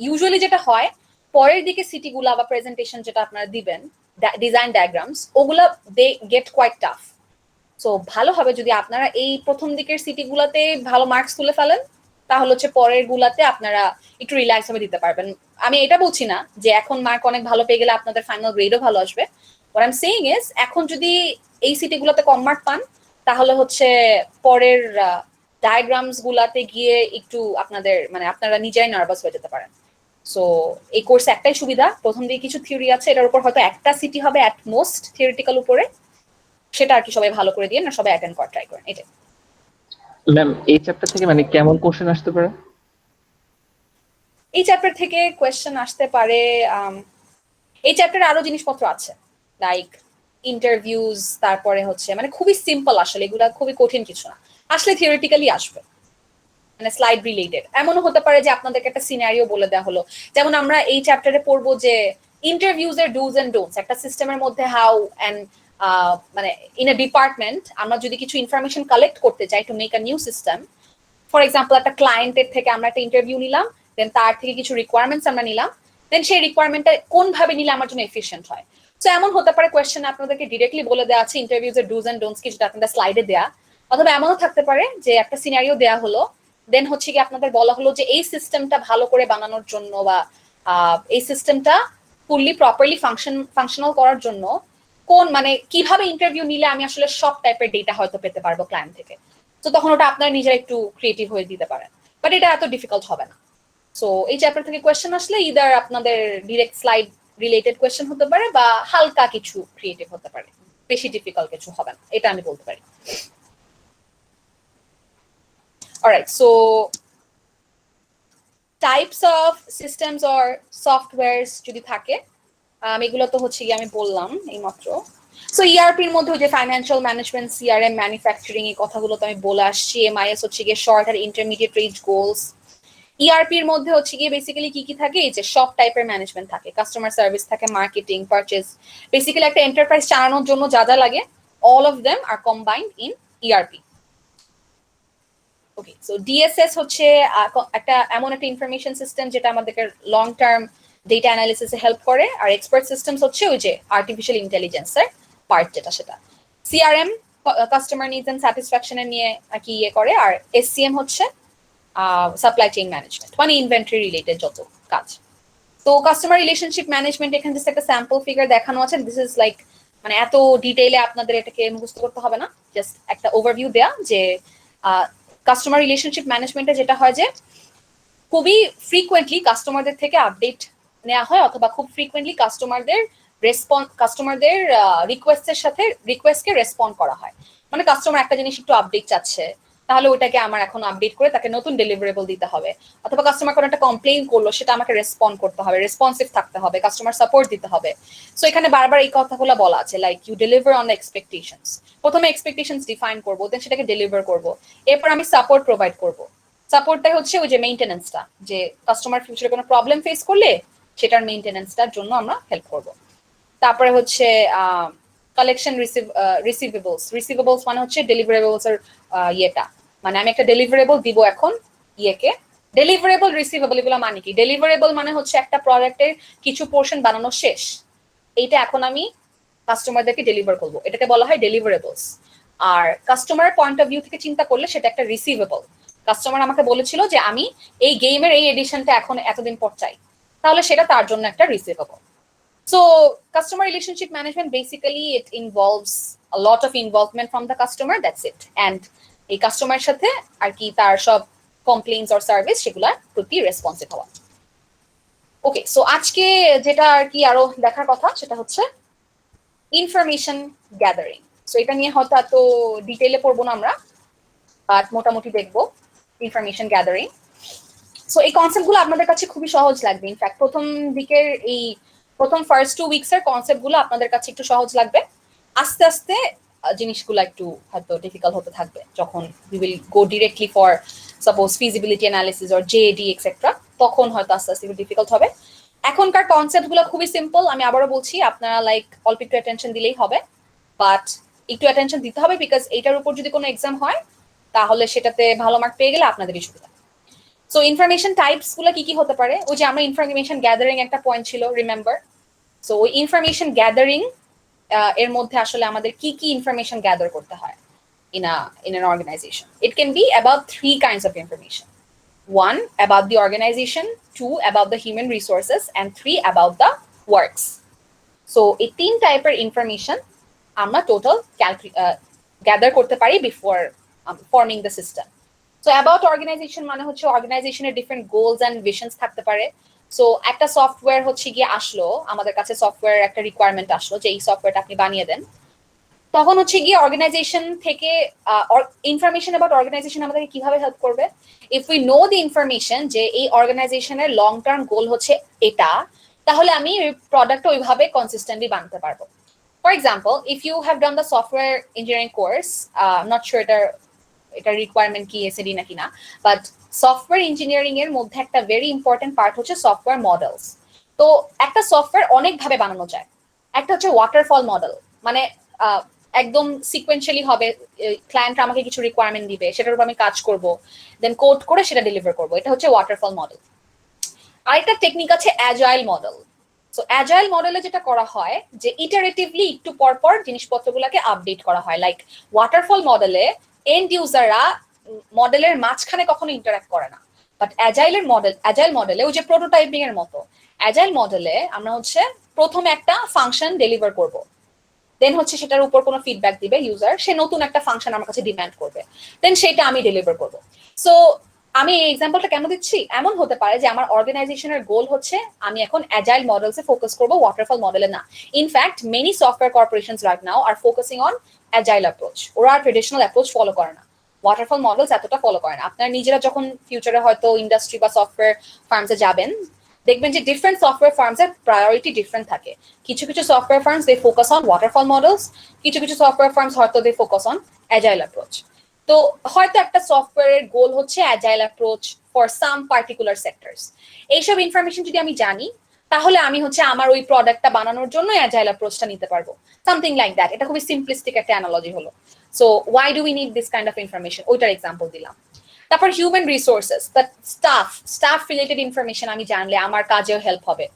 ইউজুয়ালি যেটা হয় পরের দিকে সিটি গুলা বা প্রেজেন্টেশন যেটা আপনারা দিবেন, ডিজাইন ডায়াগ্রামস, ওগুলা they get quite tough. So ভালো হবে যদি আপনারা এই প্রথম দিকের সিটি গুলাতে ভালো মার্কস তুলে ফেলেন, তাহলে হচ্ছে পরের গুলাতে আপনারা একটু রিল্যাক্স ভাবে দিতে পারবেন। আমি এটা বলছি না যে এখন মার্ক অনেক ভালো পেয়ে গেলে আপনাদের ফাইনাল গ্রেডও ভালো আসবে। What I am saying is, এখন যদি এই সিটি গুলাতে কম মার্ক পান, তাহলে হচ্ছে পরের ডায়াগ্রামস গুলাতে গিয়ে একটু আপনাদের মানে আপনারা নিজেই নার্ভাস হয়ে যেতে পারেন। সো এই কোর্সে একটাই সুবিধা, প্রথম দিকে কিছু থিওরি আছে, এটার উপর হয়তো একটা সিটি হবে অ্যাট মোস্ট থিওরিটিক্যাল উপরে, সেটা আর কি সবাই ভালো করে দিয়ে না, সবাই অ্যাটেন্ড করা ট্রাই করেন। এটাই। ম্যাম এই চ্যাপ্টার থেকে মানে কেমন কোশ্চেন আসতে পারে? এই চ্যাপ্টার থেকে কোয়েশ্চেন আসতে পারে, এই চ্যাপ্টারে আরো জিনিসপত্র আছে লাইক ইন্টারভিউজ, তারপরে হচ্ছে মানে খুবই সিম্পল, আসলে এগুলা খুবই কঠিন কিছু না, আসলে থিওরিটিক্যালি আসবে, মানে স্লাইড রিলেটেড। এমনও হতে পারে যে আপনাদেরকে একটা সিনারিও বলে দেওয়া হলো, যেমন আমরা এই চ্যাপ্টারে পড়বো যে ইন্টারভিউজ এর ডুজ এন্ড ডোন্টস, একটা সিস্টেমের মধ্যে হাউ এন্ড মানে ইন এ ডিপার্টমেন্ট আমরা যদি কিছু ইনফরমেশন কালেক্ট করতে চাই two make a new system, for example একটা ক্লায়েন্টের থেকে আমরা একটা ইন্টারভিউ নিলাম, দেন তার থেকে কিছু রিকোয়ারমেন্টস আমরা নিলাম, দেন সেই রিকোয়ারমেন্টটা কোন ভাবে নিলে আমার জন্য এফিশিয়েন্ট হয়। সো এমন হতে পারে কোয়েশ্চেন আপনাদেরকে ডিরেক্টলি বলে দেওয়া আছে ইন্টারভিউজ এর ডুজ এন্ড ডোন্টস কি, যেটা আপনাদের স্লাইডে দেয়া, অথবা এমনও থাকতে পারে যে একটা সিনারিও দেয়া হলো, দেন হচ্ছে কি আপনাদের বলা হলো যে এই সিস্টেমটা ভালো করে বানানোর জন্য বা এই সিস্টেমটা ফুললি প্রপারলি ফাংশনাল করার জন্য কোন মানে কিভাবে ইন্টারভিউ নিলে আমি আসলে সব টাইপের ডেটা হয়তো পেতে পারবো ক্লায়েন্ট থেকে। তো তখন ওটা আপনারা নিজেরা একটু ক্রিয়েটিভ হয়ে দিতে পারেন, বাট এটা এত ডিফিকাল্ট হবে না। সো এই চ্যাপ্টার থেকে কোয়েশ্চেন আসলে ইদার আপনাদের ডিরেক্ট স্লাইড রিলেটেড কোয়েশ্চেন হতে পারে বা হালকা কিছু ক্রিয়েটিভ হতে পারে, বেশি ডিফিকাল্ট কিছু হবে না, এটা আমি বলতে পারি। Alright, so types of systems or softwares যদি থাকে, এগুলো তো হচ্ছে গিয়ে আমি বললাম এইমাত্র। সো ইআরপির মধ্যে যে ফাইন্যান্সিয়াল ম্যানেজমেন্ট, সিআরএম, ম্যানুফ্যাকচারিং, এই কথাগুলো তো আমি বলে আসছি। এমআইএস হচ্ছে গিয়ে শর্ট আর ইন্টারমিডিয়েট রেঞ্জ গোলস। ইআরপির মধ্যে হচ্ছে গিয়ে বেসিক্যালি কি কি থাকে, এই যে সব টাইপের ম্যানেজমেন্ট থাকে, কাস্টমার সার্ভিস থাকে, মার্কেটিং, পারচেজ, বেসিক্যালি একটা এন্টারপ্রাইজ চালানোর জন্য যা যা লাগে, all of them are combined in ERP. Okay, so DSS হচ্ছে একটা এমন একটা ইনফরমেশন সিস্টেম যেটা আমাদেরকে লং টার্ম ডেটা অ্যানালিসিসে হেল্প করে, আর এক্সপার্ট সিস্টেমস হচ্ছে ওই যে আর্টিফিশিয়াল ইন্টেলিজেন্সের পার্ট যেটা, সেটা সিআরএম কাস্টমার নিডস এন্ড স্যাটিসফ্যাকশনের নিয়ে আর কি ইয়ে করে, আর এসসিএম হচ্ছে সাপ্লাই চেইন ম্যানেজমেন্ট, মানে ইনভেন্টরি রিলেটেড যত কাজ। তো কাস্টমার রিলেশনশিপ ম্যানেজমেন্ট এখানে জাস্ট একটা স্যাম্পল ফিগার দেখানো আছে, দিস ইজ লাইক মানে এত ডিটেইলে আপনাদের এটাকে মুখস্থ করতে হবে না, জাস্ট একটা ওভারভিউ দেয়া যে কাস্টমার রিলেশনশিপ ম্যানেজমেন্টে যেটা হয় যে খুবই ফ্রিকোয়েন্টলি কাস্টমারদের থেকে আপডেট নেওয়া হয়, অথবা খুব ফ্রিকোয়েন্টলি কাস্টমারদের রিকোয়েস্টের সাথে রিকোয়েস্টকে রেসপন্ড করা হয়। মানে কাস্টমার একটা জিনিস একটু আপডেট চাচ্ছে, তাহলে ওটাকে আমার এখন আপডেট করে তাকে নতুন ডেলিভারেবল দিতে হবে, অথবা কাস্টমার কোনো একটা কমপ্লেইন করলো, সেটা আমাকে রেসপন্ড করতে হবে, রেসপন্সিভ থাকতে হবে, কাস্টমার সাপোর্ট দিতে হবে। সো এখানে বারবার এই কথাগুলো বলা আছে, like you deliver on the expectations. প্রথমে এক্সপেকটেশনস ডিফাইন করবো, দেন সেটাকে ডেলিভার করবো, এরপর আমি সাপোর্ট প্রোভাইড করবো। সাপোর্টটাই হচ্ছে ওই যে মেইনটেনেন্সটা, যে কাস্টমার ফিউচারে কোনো প্রবলেম ফেস করলে সেটার মেইনটেনেন্সটার জন্য আমরা হেল্প করব। তারপরে হচ্ছে কালেকশন রিসিভেবলস মানে হচ্ছে ডেলিভারেবলস এর ইয়েটা, মানে আমি একটা ডেলিভারেবল দিব এখন, ইয়েকে। ডেলিভারেবল, রিসিভেবল এগুলো মানে কি? ডেলিভারেবল মানে হচ্ছে একটা প্রোডাক্টের কিছু পোর্শন বানানো শেষ, এইটা এখন আমি কাস্টমারদেরকে ডেলিভার করব, এটাকে বলা হয় deliverables. R customer point of view থেকে চিন্তা করলে সেটা একটা রিসিভেবল। কাস্টমার আমাকে বলেছিল যে আমি এই গেমের এই এডিশনটা এখন এতদিন পর চাই, তাহলে সেটা তার জন্য একটা receivable. So customer relationship management, basically it involves a lot of involvement from the customer, that's it. And এই কাস্টমার সাথে আর কি তার সব কমপ্লেইন্টস অর সার্ভিস সেগুলোর প্রতি রেসপন্সিভ হওয়া। ওকে, সো আজকে যেটা আর কি আরো দেখার কথা সেটা হচ্ছে ইনফরমেশন গ্যাদারিং। সো এটা নিয়ে হয়তো এত ডিটেইলে পড়বো না আমরা, বাট মোটামুটি দেখবো ইনফরমেশন গ্যাদারিং। সো এই কনসেপ্টগুলো আপনাদের কাছে খুবই সহজ লাগবে। ইনফ্যাক্ট প্রথম দিকের এই প্রথম ফার্স্ট 2 উইকস এর কনসেপ্টগুলো আপনাদের কাছে একটু সহজ লাগবে, আস্তে আস্তে জিনিসগুলো একটু হয়তো ডিফিকাল্ট হতে থাকবে যখন we will go directly for suppose feasibility analysis or JAD etcetera, তখন হয়তো আস্তে আস্তে একটু ডিফিকাল্ট হবে। এখনকার কনসেপ্টগুলো খুবই সিম্পল, আমি আবারও বলছি আপনারা লাইক অল্প একটু অ্যাটেনশন দিলেই হবে, বাট একটু অ্যাটেনশন দিতে হবে বিকজ এইটার উপর যদি কোনো এক্সাম হয় তাহলে সেটাতে ভালো মার্ক পেয়ে গেলে আপনাদেরই সুবিধা। সো ইনফরমেশন টাইপস গুলো কি কি হতে পারে? ওই যে আমরা ইনফরমেশন গ্যাদারিং একটা পয়েন্ট ছিল, রিমেম্বার? সো ওই ইনফরমেশন গ্যাদারিং এর মধ্যে আসলে আমাদের কি কি ইনফরমেশন গ্যাদার করতে হয় in an organization. It can be about 3 kinds of information. 1 about the organization, 2 about the human resources, and 3 about the works. So এই 3 টাইপের ইনফরমেশন আমরা টোটাল গ্যাদার করতে পারি before forming the system. So about organisation মানে হচ্ছে অর্গানাইজেশনের different goals and visions থাকতে পারে। সো একটা সফটওয়্যার হচ্ছে গিয়ে আসলো, আমাদের কাছে সফটওয়্যার একটা রিকোয়ারমেন্ট আসলো যে এই সফটওয়্যারটা আপনি বানিয়ে দেন, তখন হচ্ছে গিয়ে অর্গানাইজেশন থেকে ইনফরমেশন অ্যাবাউট অর্গানাইজেশন আমাদেরকে কিভাবে হেল্প করবে? If we know the information যে এই অর্গানাইজেশনের লং টার্ম গোল হচ্ছে এটা, তাহলে আমি প্রোডাক্টটা ওইভাবে কনসিস্টেন্টলি বানাতে পারবো। For example, if you have done the software engineering course, not sure এটা রিকোয়ারমেন্ট কি এসএডি নাকি না, বাট সফটওয়্যার ইঞ্জিনিয়ারিং এর মধ্যে একটা ভেরি ইম্পর্টেন্ট পার্ট হচ্ছে সফটওয়্যার মডেলস। তো একটা সফটওয়্যার অনেক ভাবে বানানো যায়। একটা হচ্ছে ওয়াটারফল মডেল, মানে একদম সিকোয়েন্সিয়ালি হবে, ক্লায়েন্ট আমাকে কিছু রিকোয়ারমেন্ট দিবে, সেটার উপর আমি কাজ করব, দেন কোড করে সেটা ডেলিভার করব, এটা হচ্ছে ওয়াটারফল মডেল। আরেকটা টেকনিক আছে অ্যাজাইল মডেল। সো অ্যাজাইল মডেলে যেটা করা হয় যে ইটারেটিভলি একটু পর পর জিনিসপত্রগুলোকে আপডেট করা হয়। লাইক ওয়াটারফল মডেলে এন্ড ইউজাররা মডেলের মাঝখানে কখনো ইন্টারঅ্যাক্ট করে না, বাট অ্যাজাইল মডেলে ওই যে প্রোটোটাইপিং এর মতো, অ্যাজাইল মডেলে আমরা হচ্ছে প্রথমে একটা ফাংশন ডেলিভার করব, দেন হচ্ছে সেটার উপর কোনো ফিডব্যাক দিবে ইউজার, সে নতুন একটা ফাংশন আমার কাছে ডিমান্ড করবে, দেন সেটা আমি ডেলিভার করব। সো আমি এই এক্সাম্পলটা কেন দিচ্ছি? এমন হতে পারে যে আমার অর্গানাইজেশনের গোল হচ্ছে আমি এখন অ্যাজাইল মডেলসে ফোকাস করব, ওয়াটারফল মডেলে না। In fact many software corporations right now R focusing on agile approach, ওরা ট্রেডিশনাল অ্যাপ্রোচ ফলো করে না, ওয়াটারফল মডেলস এতটা ফলো করে না। আপনারা নিজেরা যখন ফিউচারে হয়তো ইন্ডাস্ট্রি বা সফটওয়্যার ফার্মসে যাবেন, দেখবেন যে ডিফারেন্ট সফটওয়্যার ফার্মসের প্রায়োরিটি ডিফারেন্ট থাকে। কিছু কিছু software firms they focus on waterfall models, কিছু কিছু সফটওয়্যার ফার্মস হয়তো they focus on agile approach. তো হয়তো একটা সফটওয়্যারের গোল হচ্ছে agile approach for some particular sectors. এইসব ইনফরমেশন যদি আমি জানি, তাহলে আমি হচ্ছে আমার ওই প্রোডাক্টটা বানানোর জন্য অ্যাজাইল অ্যাপ্রোচটা নিতে পারবো, সামথিং লাইক দ্যাট। এটা খুবই সিম্পলিস্টিক একটা অ্যানালজি হলো। So why do we need this kind of information, ওইটার এক্সাম্পল দিলাম। তারপর human resources, that staff related information আমি জানলে আমার কাজেও হেল্প হবে,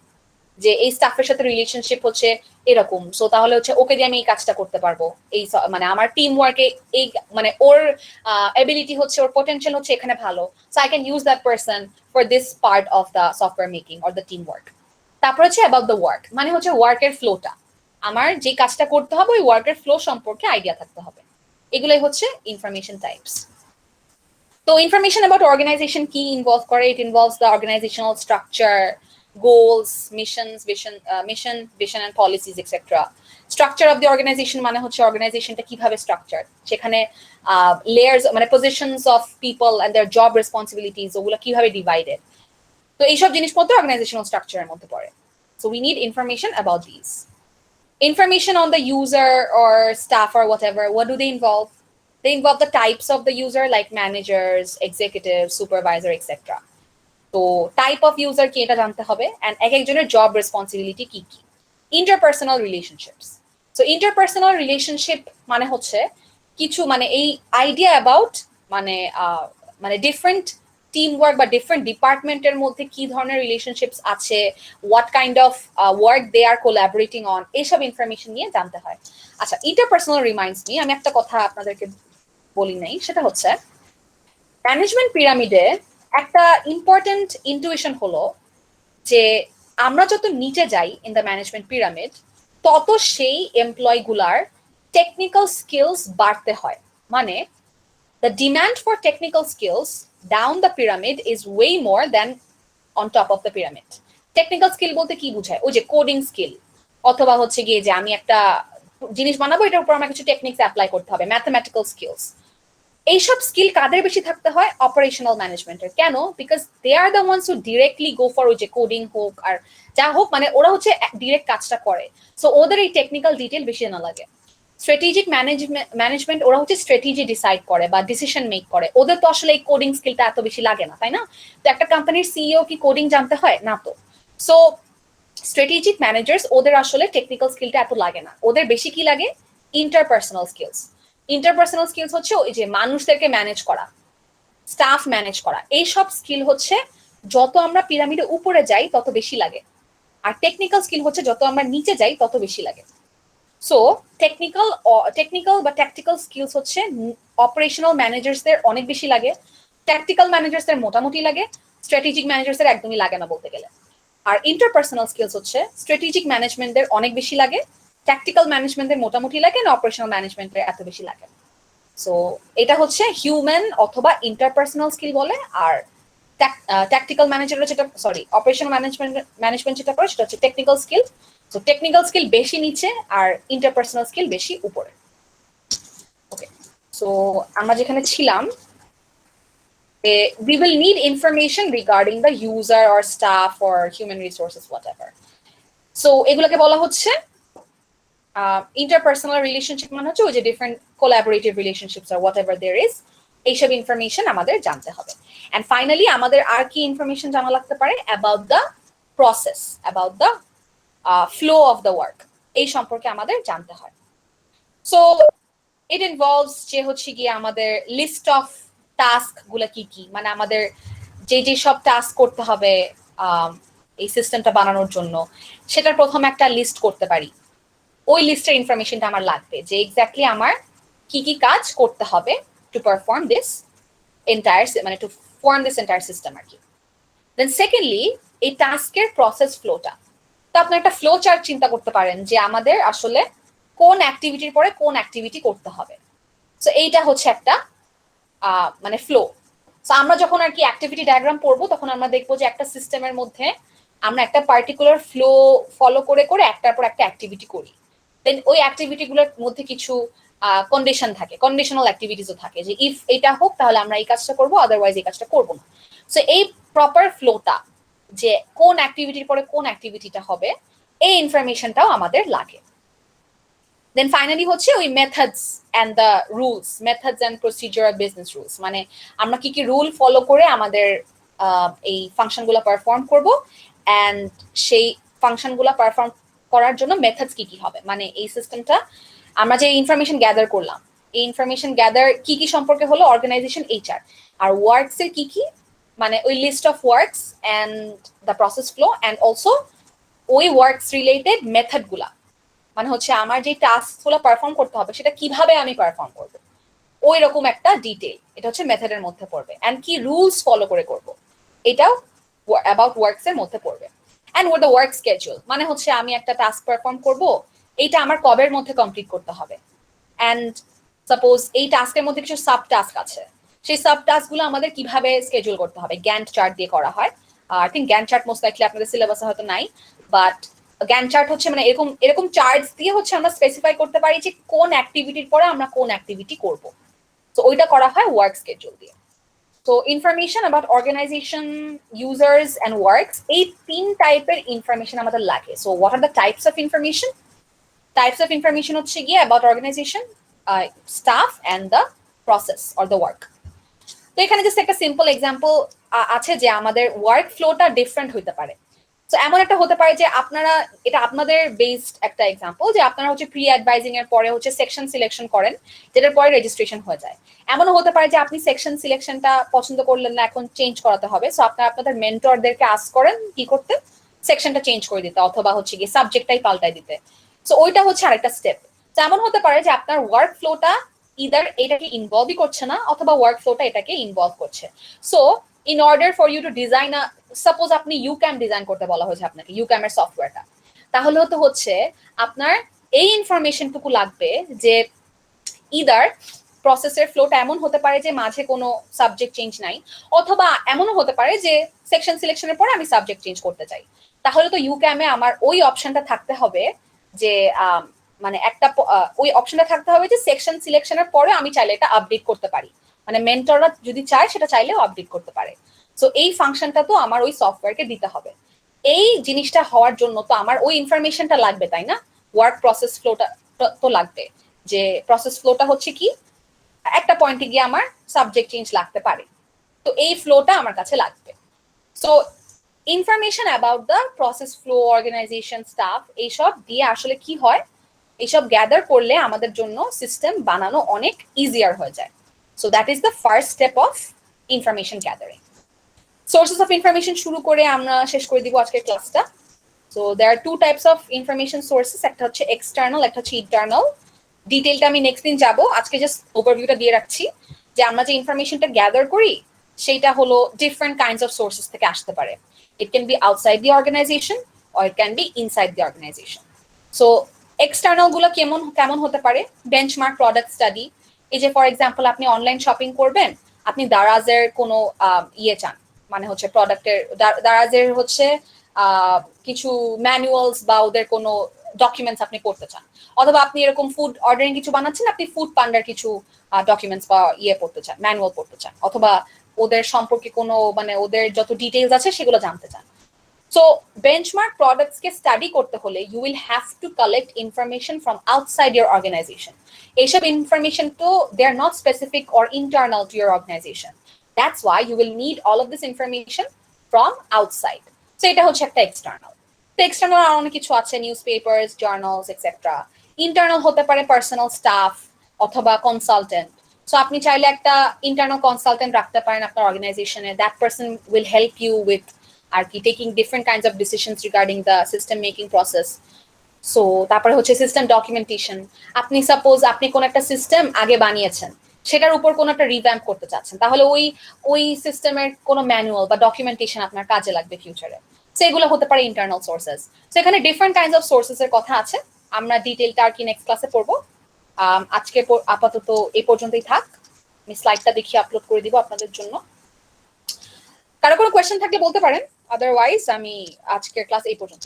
যে এই স্টাফের সাথে রিলেশনশিপ হচ্ছে এরকম, সো তাহলে হচ্ছে ওকে দিয়ে আমি এই কাজটা করতে পারবো, এই মানে আমার টিম ওয়ার্কে এই মানে ওর এবিলিটি হচ্ছে, ওর পোটেনশিয়াল হচ্ছে এখানে ভালো, so I can use that person for this part of the software making or the team work. তারপর হচ্ছে অ্যাবাউট দ্য ওয়ার্ক, মানে হচ্ছে ওয়ার্কের ফ্লোটা, আমার যে কাজটা করতে হবে ওই ওয়ার্কের ফ্লো সম্পর্কে আইডিয়া থাকতে হবে। এগুলোই হচ্ছে ইনফরমেশন টাইপস। তো ইনফরমেশন অ্যাবাউট অর্গানাইজেশন কি ইনভলভ করে? It involves the organisational structure, goals, mission, vision and policies, etc. Structure of the organization মানে হচ্ছে অর্গানাইজেশনটা কিভাবে স্ট্রাকচার, সেখানে লেয়ার্স মানে positions of people and their job responsibilities ওগুলো কিভাবে ডিভাইডেড। তো এইসব জিনিসপত্র অর্গানাইজেশনাল স্ট্রাকচারের মধ্যে পড়ে। So we need information about this. Information on the user or staff or whatever, what do they involve? They involve the types of the user like managers, executives, supervisor, etc. তো type of user কি এটা জানতে হবে, and এক একজনের job responsibility কি কি। Interpersonal relationships, so interpersonal relationship মানে হচ্ছে কিছু মানে এই আইডিয়া অ্যাবাউট মানে মানে ডিফারেন্ট টিম ওয়ার্ক বা ডিফারেন্ট ডিপার্টমেন্টের মধ্যে কি ধরনের রিলেশনশিপস আছে, what kind of work they are collaborating on, এইসব ইনফরমেশন নিয়ে জানতে হয়। আচ্ছা, ইন্টারপার্সোনাল রিমাইন্ডস নিয়ে আমি একটা কথা আপনাদেরকে বলি নাই, সেটা হচ্ছে ম্যানেজমেন্ট পিরামিডে একটা ইম্পর্টেন্ট ইনটুইশন হলো যে আমরা যত নিচে যাই ইন দ্য ম্যানেজমেন্ট পিরামিড, তত সেই এমপ্লয় গুলার টেকনিক্যাল স্কিলস বাড়তে হয়। মানে the demand for technical skills down the pyramid is way more than on top of the pyramid. Technical skill বলতে কি বোঝায়? ওই যে কোডিং স্কিল, অথবা হচ্ছে গিয়ে যে আমি একটা জিনিস বানাবো, এটার উপর আমার কিছু টেকনিক্স অ্যাপ্লাই করতে হবে, ম্যাথমেটিক্যাল স্কিলস। এইসব স্কিল কাদের বেশি থাকতে হয়? অপারেশনাল ম্যানেজমেন্টের। কেন? Because they are the ones who directly go for ওই যে কোডিং হোক আর যা হোক, মানে ওরা হচ্ছে ডিরেক্ট কাজটা করে, সো ওদের এই টেকনিক্যাল ডিটেল বেশি জানা লাগে। স্ট্র্যাটেজিক ম্যানেজমেন্ট ওরা হচ্ছে স্ট্র্যাটেজি ডিসাইড করে বা ডিসিশন মেক করে, ওদের তো আসলে এই কোডিং স্কিলটা এত বেশি লাগে না, তাই না? তো একটা কোম্পানির সিইও কি কোডিং জানতে হয় না? তো সো স্ট্র্যাটেজিক ম্যানেজার্স, ওদের আসলে টেকনিক্যাল স্কিলটা এত লাগে না, ওদের বেশি কি লাগে? Interpersonal skills. ইন্টারপার্সোনাল স্কিলস হচ্ছে ওই যে মানুষদেরকে ম্যানেজ করা, স্টাফ ম্যানেজ করা, এইসব স্কিল হচ্ছে যত আমরা পিরামিডে উপরে যাই তত বেশি লাগে। আর টেকনিক্যাল স্কিল হচ্ছে যত আমরা নিচে যাই তত বেশি লাগে। সো টেকনিক্যাল বা ট্যাকটিক্যাল স্কিলস হচ্ছে অপারেশনাল ম্যানেজার্সদের অনেক বেশি লাগে, ট্যাকটিক্যাল ম্যানেজার্সদের মোটামুটি লাগে, স্ট্র্যাটেজিক ম্যানেজার্সদের একদমই লাগে না বলতে গেলে। আর ইন্টারপার্সোনাল স্কিলস হচ্ছে স্ট্র্যাটেজিক ম্যানেজমেন্টদের অনেক বেশি লাগে, ট্যাকটিক্যাল ম্যানেজমেন্টের মোটামুটি লাগে না, অপারেশনাল ম্যানেজমেন্টের এত বেশি লাগে। সো এটা হচ্ছে হিউম্যান অথবা ইন্টারপার্সোনাল স্কিল বলে। আর ট্যাকটিক্যাল ম্যানেজার যেটা, সরি, অপারেশনাল ম্যানেজমেন্ট যেটা করে সেটা হচ্ছে technical skill. So technical skill বেশি নিচে আর ইন্টারপার্সোনাল স্কিল বেশি উপরে। ওকে, সো আমরা যেখানে ছিলাম, we will need information regarding the user or staff or human resources, whatever. So এগুলোকে বলা হচ্ছে interpersonal relationship, মানে হচ্ছে ওই যে different collaborative relationships or whatever there is, এইসব ইনফরমেশন আমাদের জানতে হবে। And finally আমাদের আর কি ইনফরমেশন জানা লাগতে পারে? about the process, about the flow of the work, এই সম্পর্কে আমাদের জানতে হয়। So it involves যে হচ্ছে গিয়ে আমাদের লিস্ট অফ টাস্ক গুলা কি কি, মানে আমাদের যে যে সব টাস্ক করতে হবে এই সিস্টেমটা বানানোর জন্য, সেটার প্রথমে একটা লিস্ট করতে পারি। ওই লিস্টের ইনফরমেশনটা আমার লাগবে যে এক্স্যাক্টলি আমার কি কি কাজ করতে হবে টু পারফর্ম দিস এন্টায়ার, মানে to form this entire system আর কি। দেন সেকেন্ডলি এই টাস্কের প্রসেস ফ্লোটা, তো আপনি একটা ফ্লো চার্ট চিন্তা করতে পারেন যে আমাদের আসলে কোন অ্যাক্টিভিটির পরে কোন অ্যাক্টিভিটি করতে হবে। সো এইটা হচ্ছে একটা মানে ফ্লো। সো আমরা যখন আর কি অ্যাক্টিভিটি ডায়াগ্রাম পড়বো, তখন আমরা দেখবো যে একটা সিস্টেমের মধ্যে আমরা একটা পার্টিকুলার ফ্লো ফলো করে করে একটার পর একটা অ্যাক্টিভিটি করি। দেন ওই অ্যাক্টিভিটিগুলোর মধ্যে কিছু কন্ডিশন থাকে, কন্ডিশনাল অ্যাক্টিভিটিসও থাকে, যে ইফ এটা হোক তাহলে আমরা এই কাজটা করবো, আদারওয়াইজ এই কাজটা করবো না। সো এই প্রপার ফ্লোটা, যে কোন অ্যাক্টিভিটির পরে কোন অ্যাক্টিভিটিটা হবে, এই ইনফরমেশনটাও আমাদের লাগে। দেন ফাইনালি হচ্ছে ওই methods and the rules, methods and procedure of business rules, মানে আমরা কি কি রুল ফলো করে আমাদের এই ফাংশনগুলো পারফর্ম করব, অ্যান্ড সেই ফাংশনগুলো পারফর্ম করার জন্য মেথডস কি কি হবে, মানে এই সিস্টেমটা আমরা যে ইনফরমেশন গ্যাদার করলাম, এই ইনফরমেশন গ্যাদার কি কি সম্পর্কে হলো অর্গানাইজেশন এইচআর, আর ওয়ার্কস এর কি কি, মানে ওই list of works and the process flow, and also ওই ওয়ার্কস রিলেটেড মেথড গুলা, মানে হচ্ছে আমার যে টাস্ক গুলো পারফর্ম করতে হবে সেটা কিভাবে আমি পারফর্ম করব, ওই রকম একটা ডিটেইল, এটা হচ্ছে মেথডের মধ্যে পড়বে। অ্যান্ড কি রুলস ফলো করে করব, এটাও অ্যাবাউট ওয়ার্কস এর মধ্যে পড়বে। And watt the work schedule, মানে হচ্ছে আমি একটা টাস্ক পারফর্ম করব, এইটা আমার কবের মধ্যে কমপ্লিট করতে হবে। অ্যান্ড সাপোজ এই টাস্কের মধ্যে কিছু সাব টাস্ক আছে, সেই সাব টাস্কগুলো আমাদের কিভাবে স্কেডিউল করতে হবে, গ্যান্ট চার্ট দিয়ে করা হয়। I think Gantt chart most likely আপনাদের সিলেবাসে হয়তো নাই, বাট গ্যান্ট চার্ট হচ্ছে মানে এরকম চার্টস দিয়ে হচ্ছে আমরা স্পেসিফাই করতে পারি যে কোন অ্যাক্টিভিটির পরে আমরা কোন অ্যাক্টিভিটি করব। তো ওইটা করা হয় ওয়ার্ক স্কেডিউল দিয়ে। তো information about organisation, users and works, এই তিন টাইপের ইনফরমেশন আমাদের লাগে। So what are the types of information? Types of information হচ্ছে গিয়ে about organisation, staff and the process or the work. তো এখানে জাস্ট একটা সিম্পল এক্সাম্পল আছে যে আমাদের ওয়ার্ক ফ্লোটা ডিফারেন্ট হইতে পারে। তো এমন একটা হতে পারে যে আপনারা, এটা আপনাদের বেসড একটা এক্সাম্পল, যে আপনারা হচ্ছে প্রি অ্যাডভাইজিং এর পরে হচ্ছে সেকশন সিলেকশন করেন, যেটার পরে রেজিস্ট্রেশন হয়ে যায়। এমনও হতে পারে যে আপনি সেকশন সিলেকশনটা পছন্দ করলেন না, এখন চেঞ্জ করাতে হবে, সো আপনারা আপনাদের মেন্টরদেরকে আস্ক করেন কি করতে, সেকশনটা চেঞ্জ করে দিতে, অথবা হচ্ছে গিয়ে সাবজেক্টটাই পাল্টাই দিতে। সো ওইটা হচ্ছে আরেকটা স্টেপ। তো এমন হতে পারে যে আপনার ওয়ার্ক ফ্লোটা ইদার এটাকে ইনভলভই করছে না, অথবা ওয়ার্ক ফ্লোটা এটাকে ইনভলভ করছে। So in order for you to design a, suppose আপনি UCAM ডিজাইন করতে বলা হয়েছে আপনাকে, UCAM এর সফটওয়্যারটা, তাহলে তো হচ্ছে আপনার এই ইনফরমেশনটুকু লাগবে যে ইদার প্রসেসের ফ্লোটা এমন হতে পারে যে মাঝে কোনো সাবজেক্ট চেঞ্জ নাই, অথবা এমনও হতে পারে যে সেকশন সিলেকশনের পরে আমি সাবজেক্ট চেঞ্জ করতে চাই, তাহলে তো UCAM এ আমার ওই অপশনটা থাকতে হবে যে মানে একটা ওই অপশনটা থাকতে হবে যে সেকশন সিলেকশনের পরে আমি চাইলে এটা আপডেট করতে পারি, মানে মেন্টররা যদি চায় সেটা চাইলেও আপডেট করতে পারে। সো এই ফাংশনটা তো আমার ওই সফটওয়্যারকে দিতে হবে। এই জিনিসটা হওয়ার জন্য তো আমার ওই ইনফরমেশনটা লাগবে, তাই না? ওয়ার্ক প্রসেস ফ্লোটা তো লাগবে, যে প্রসেস ফ্লোটা হচ্ছে কি, একটা পয়েন্টে গিয়ে আমার সাবজেক্ট চেঞ্জ লাগতে পারে, তো এই ফ্লোটা আমার কাছে লাগবে। So information about the process flow, organisation, staff, এইসব দিয়ে আসলে কি হয়, এইসব গ্যাদার করলে আমাদের জন্য সিস্টেম বানানো অনেক ইজিয়ার হয়ে যায়। So that is the first step of information gathering. Sources of information শুরু করে আমরা শেষ করে দিব আজকের ক্লাসটা। So there are two types of information sources, একটা হচ্ছে external, একটা হচ্ছে internal। ডিটেইলটা আমি নেক্সট দিন যাব, আজকে জাস্ট ওভারভিউটা দিয়ে রাখছি যে আমরা যে ইনফরমেশনটা গ্যাদার করি সেটা হলো ডিফারেন্ট কাইন্ডস অফ সোর্সেস থেকে আসতে পারে। It can be outside the organization or it can be inside the organization. So external গুলো কেমন হতে পারে, বেঞ্চমার্ক প্রোডাক্ট স্টাডি। এই যে ফর এক্সাম্পল আপনি অনলাইন শপিং করবেন, আপনি দারাজের কোনো ইয়ে চান, মানে হচ্ছে প্রোডাক্টের, দারাজের হচ্ছে কিছু ম্যানুয়ালস বা ওদের কোনো ডকুমেন্টস আপনি করতে চান, অথবা আপনি এরকম ফুড অর্ডারিং কিছু বানাচ্ছেন, আপনি ফুড পান্ডার কিছু ডকুমেন্টস বা ইয়ে পড়তে চান, ম্যানুয়াল পড়তে চান, অথবা ওদের সম্পর্কে কোনো মানে ওদের যত ডিটেইলস আছে সেগুলো জানতে চান। So benchmark products ke study korte hole you will have to collect information from outside your organization. Eishob information to they are not specific or internal to your organization. That's why you will need all of this information from outside. So eta hocche ekta external. So external ar onek kichu ache, newspapers, journals, etc. Internal hote pare personal staff othoba consultant. So apni chaile ekta internal consultant rakhte paren apnar organization e, that person will help you with আর কি taking different kinds of decisions regarding the system making process. So তারপরে হচ্ছে system documentation. আপনি suppose আপনি কোন একটা system আগে বানিয়েছেন, সেটার উপর কোন একটা রিভ্যাম্প করতে চাচ্ছেন, তাহলে ওই সিস্টেমের কোন ম্যানুয়াল বা ডকুমেন্টেশন আপনার কাজে লাগবে ফিউচারে। সো এগুলো হতে পারে ইন্টারনাল সোর্সেস। সো এখানে ডিফারেন্ট কাইন্ডস অফ সোর্সেস এর কথা আছে, আমরা ডিটেইলটা আর কি নেক্সট ক্লাসে পড়বো। আজকে আপাতত এই পর্যন্তই থাক, আমি স্লাইডটা দেখিয়ে আপলোড করে দিব আপনাদের জন্য। কারো কোনো কোয়েশ্চেন থাকলে বলতে পারেন, আদারওয়াইজ আমি আজকের ক্লাস এই পর্যন্ত।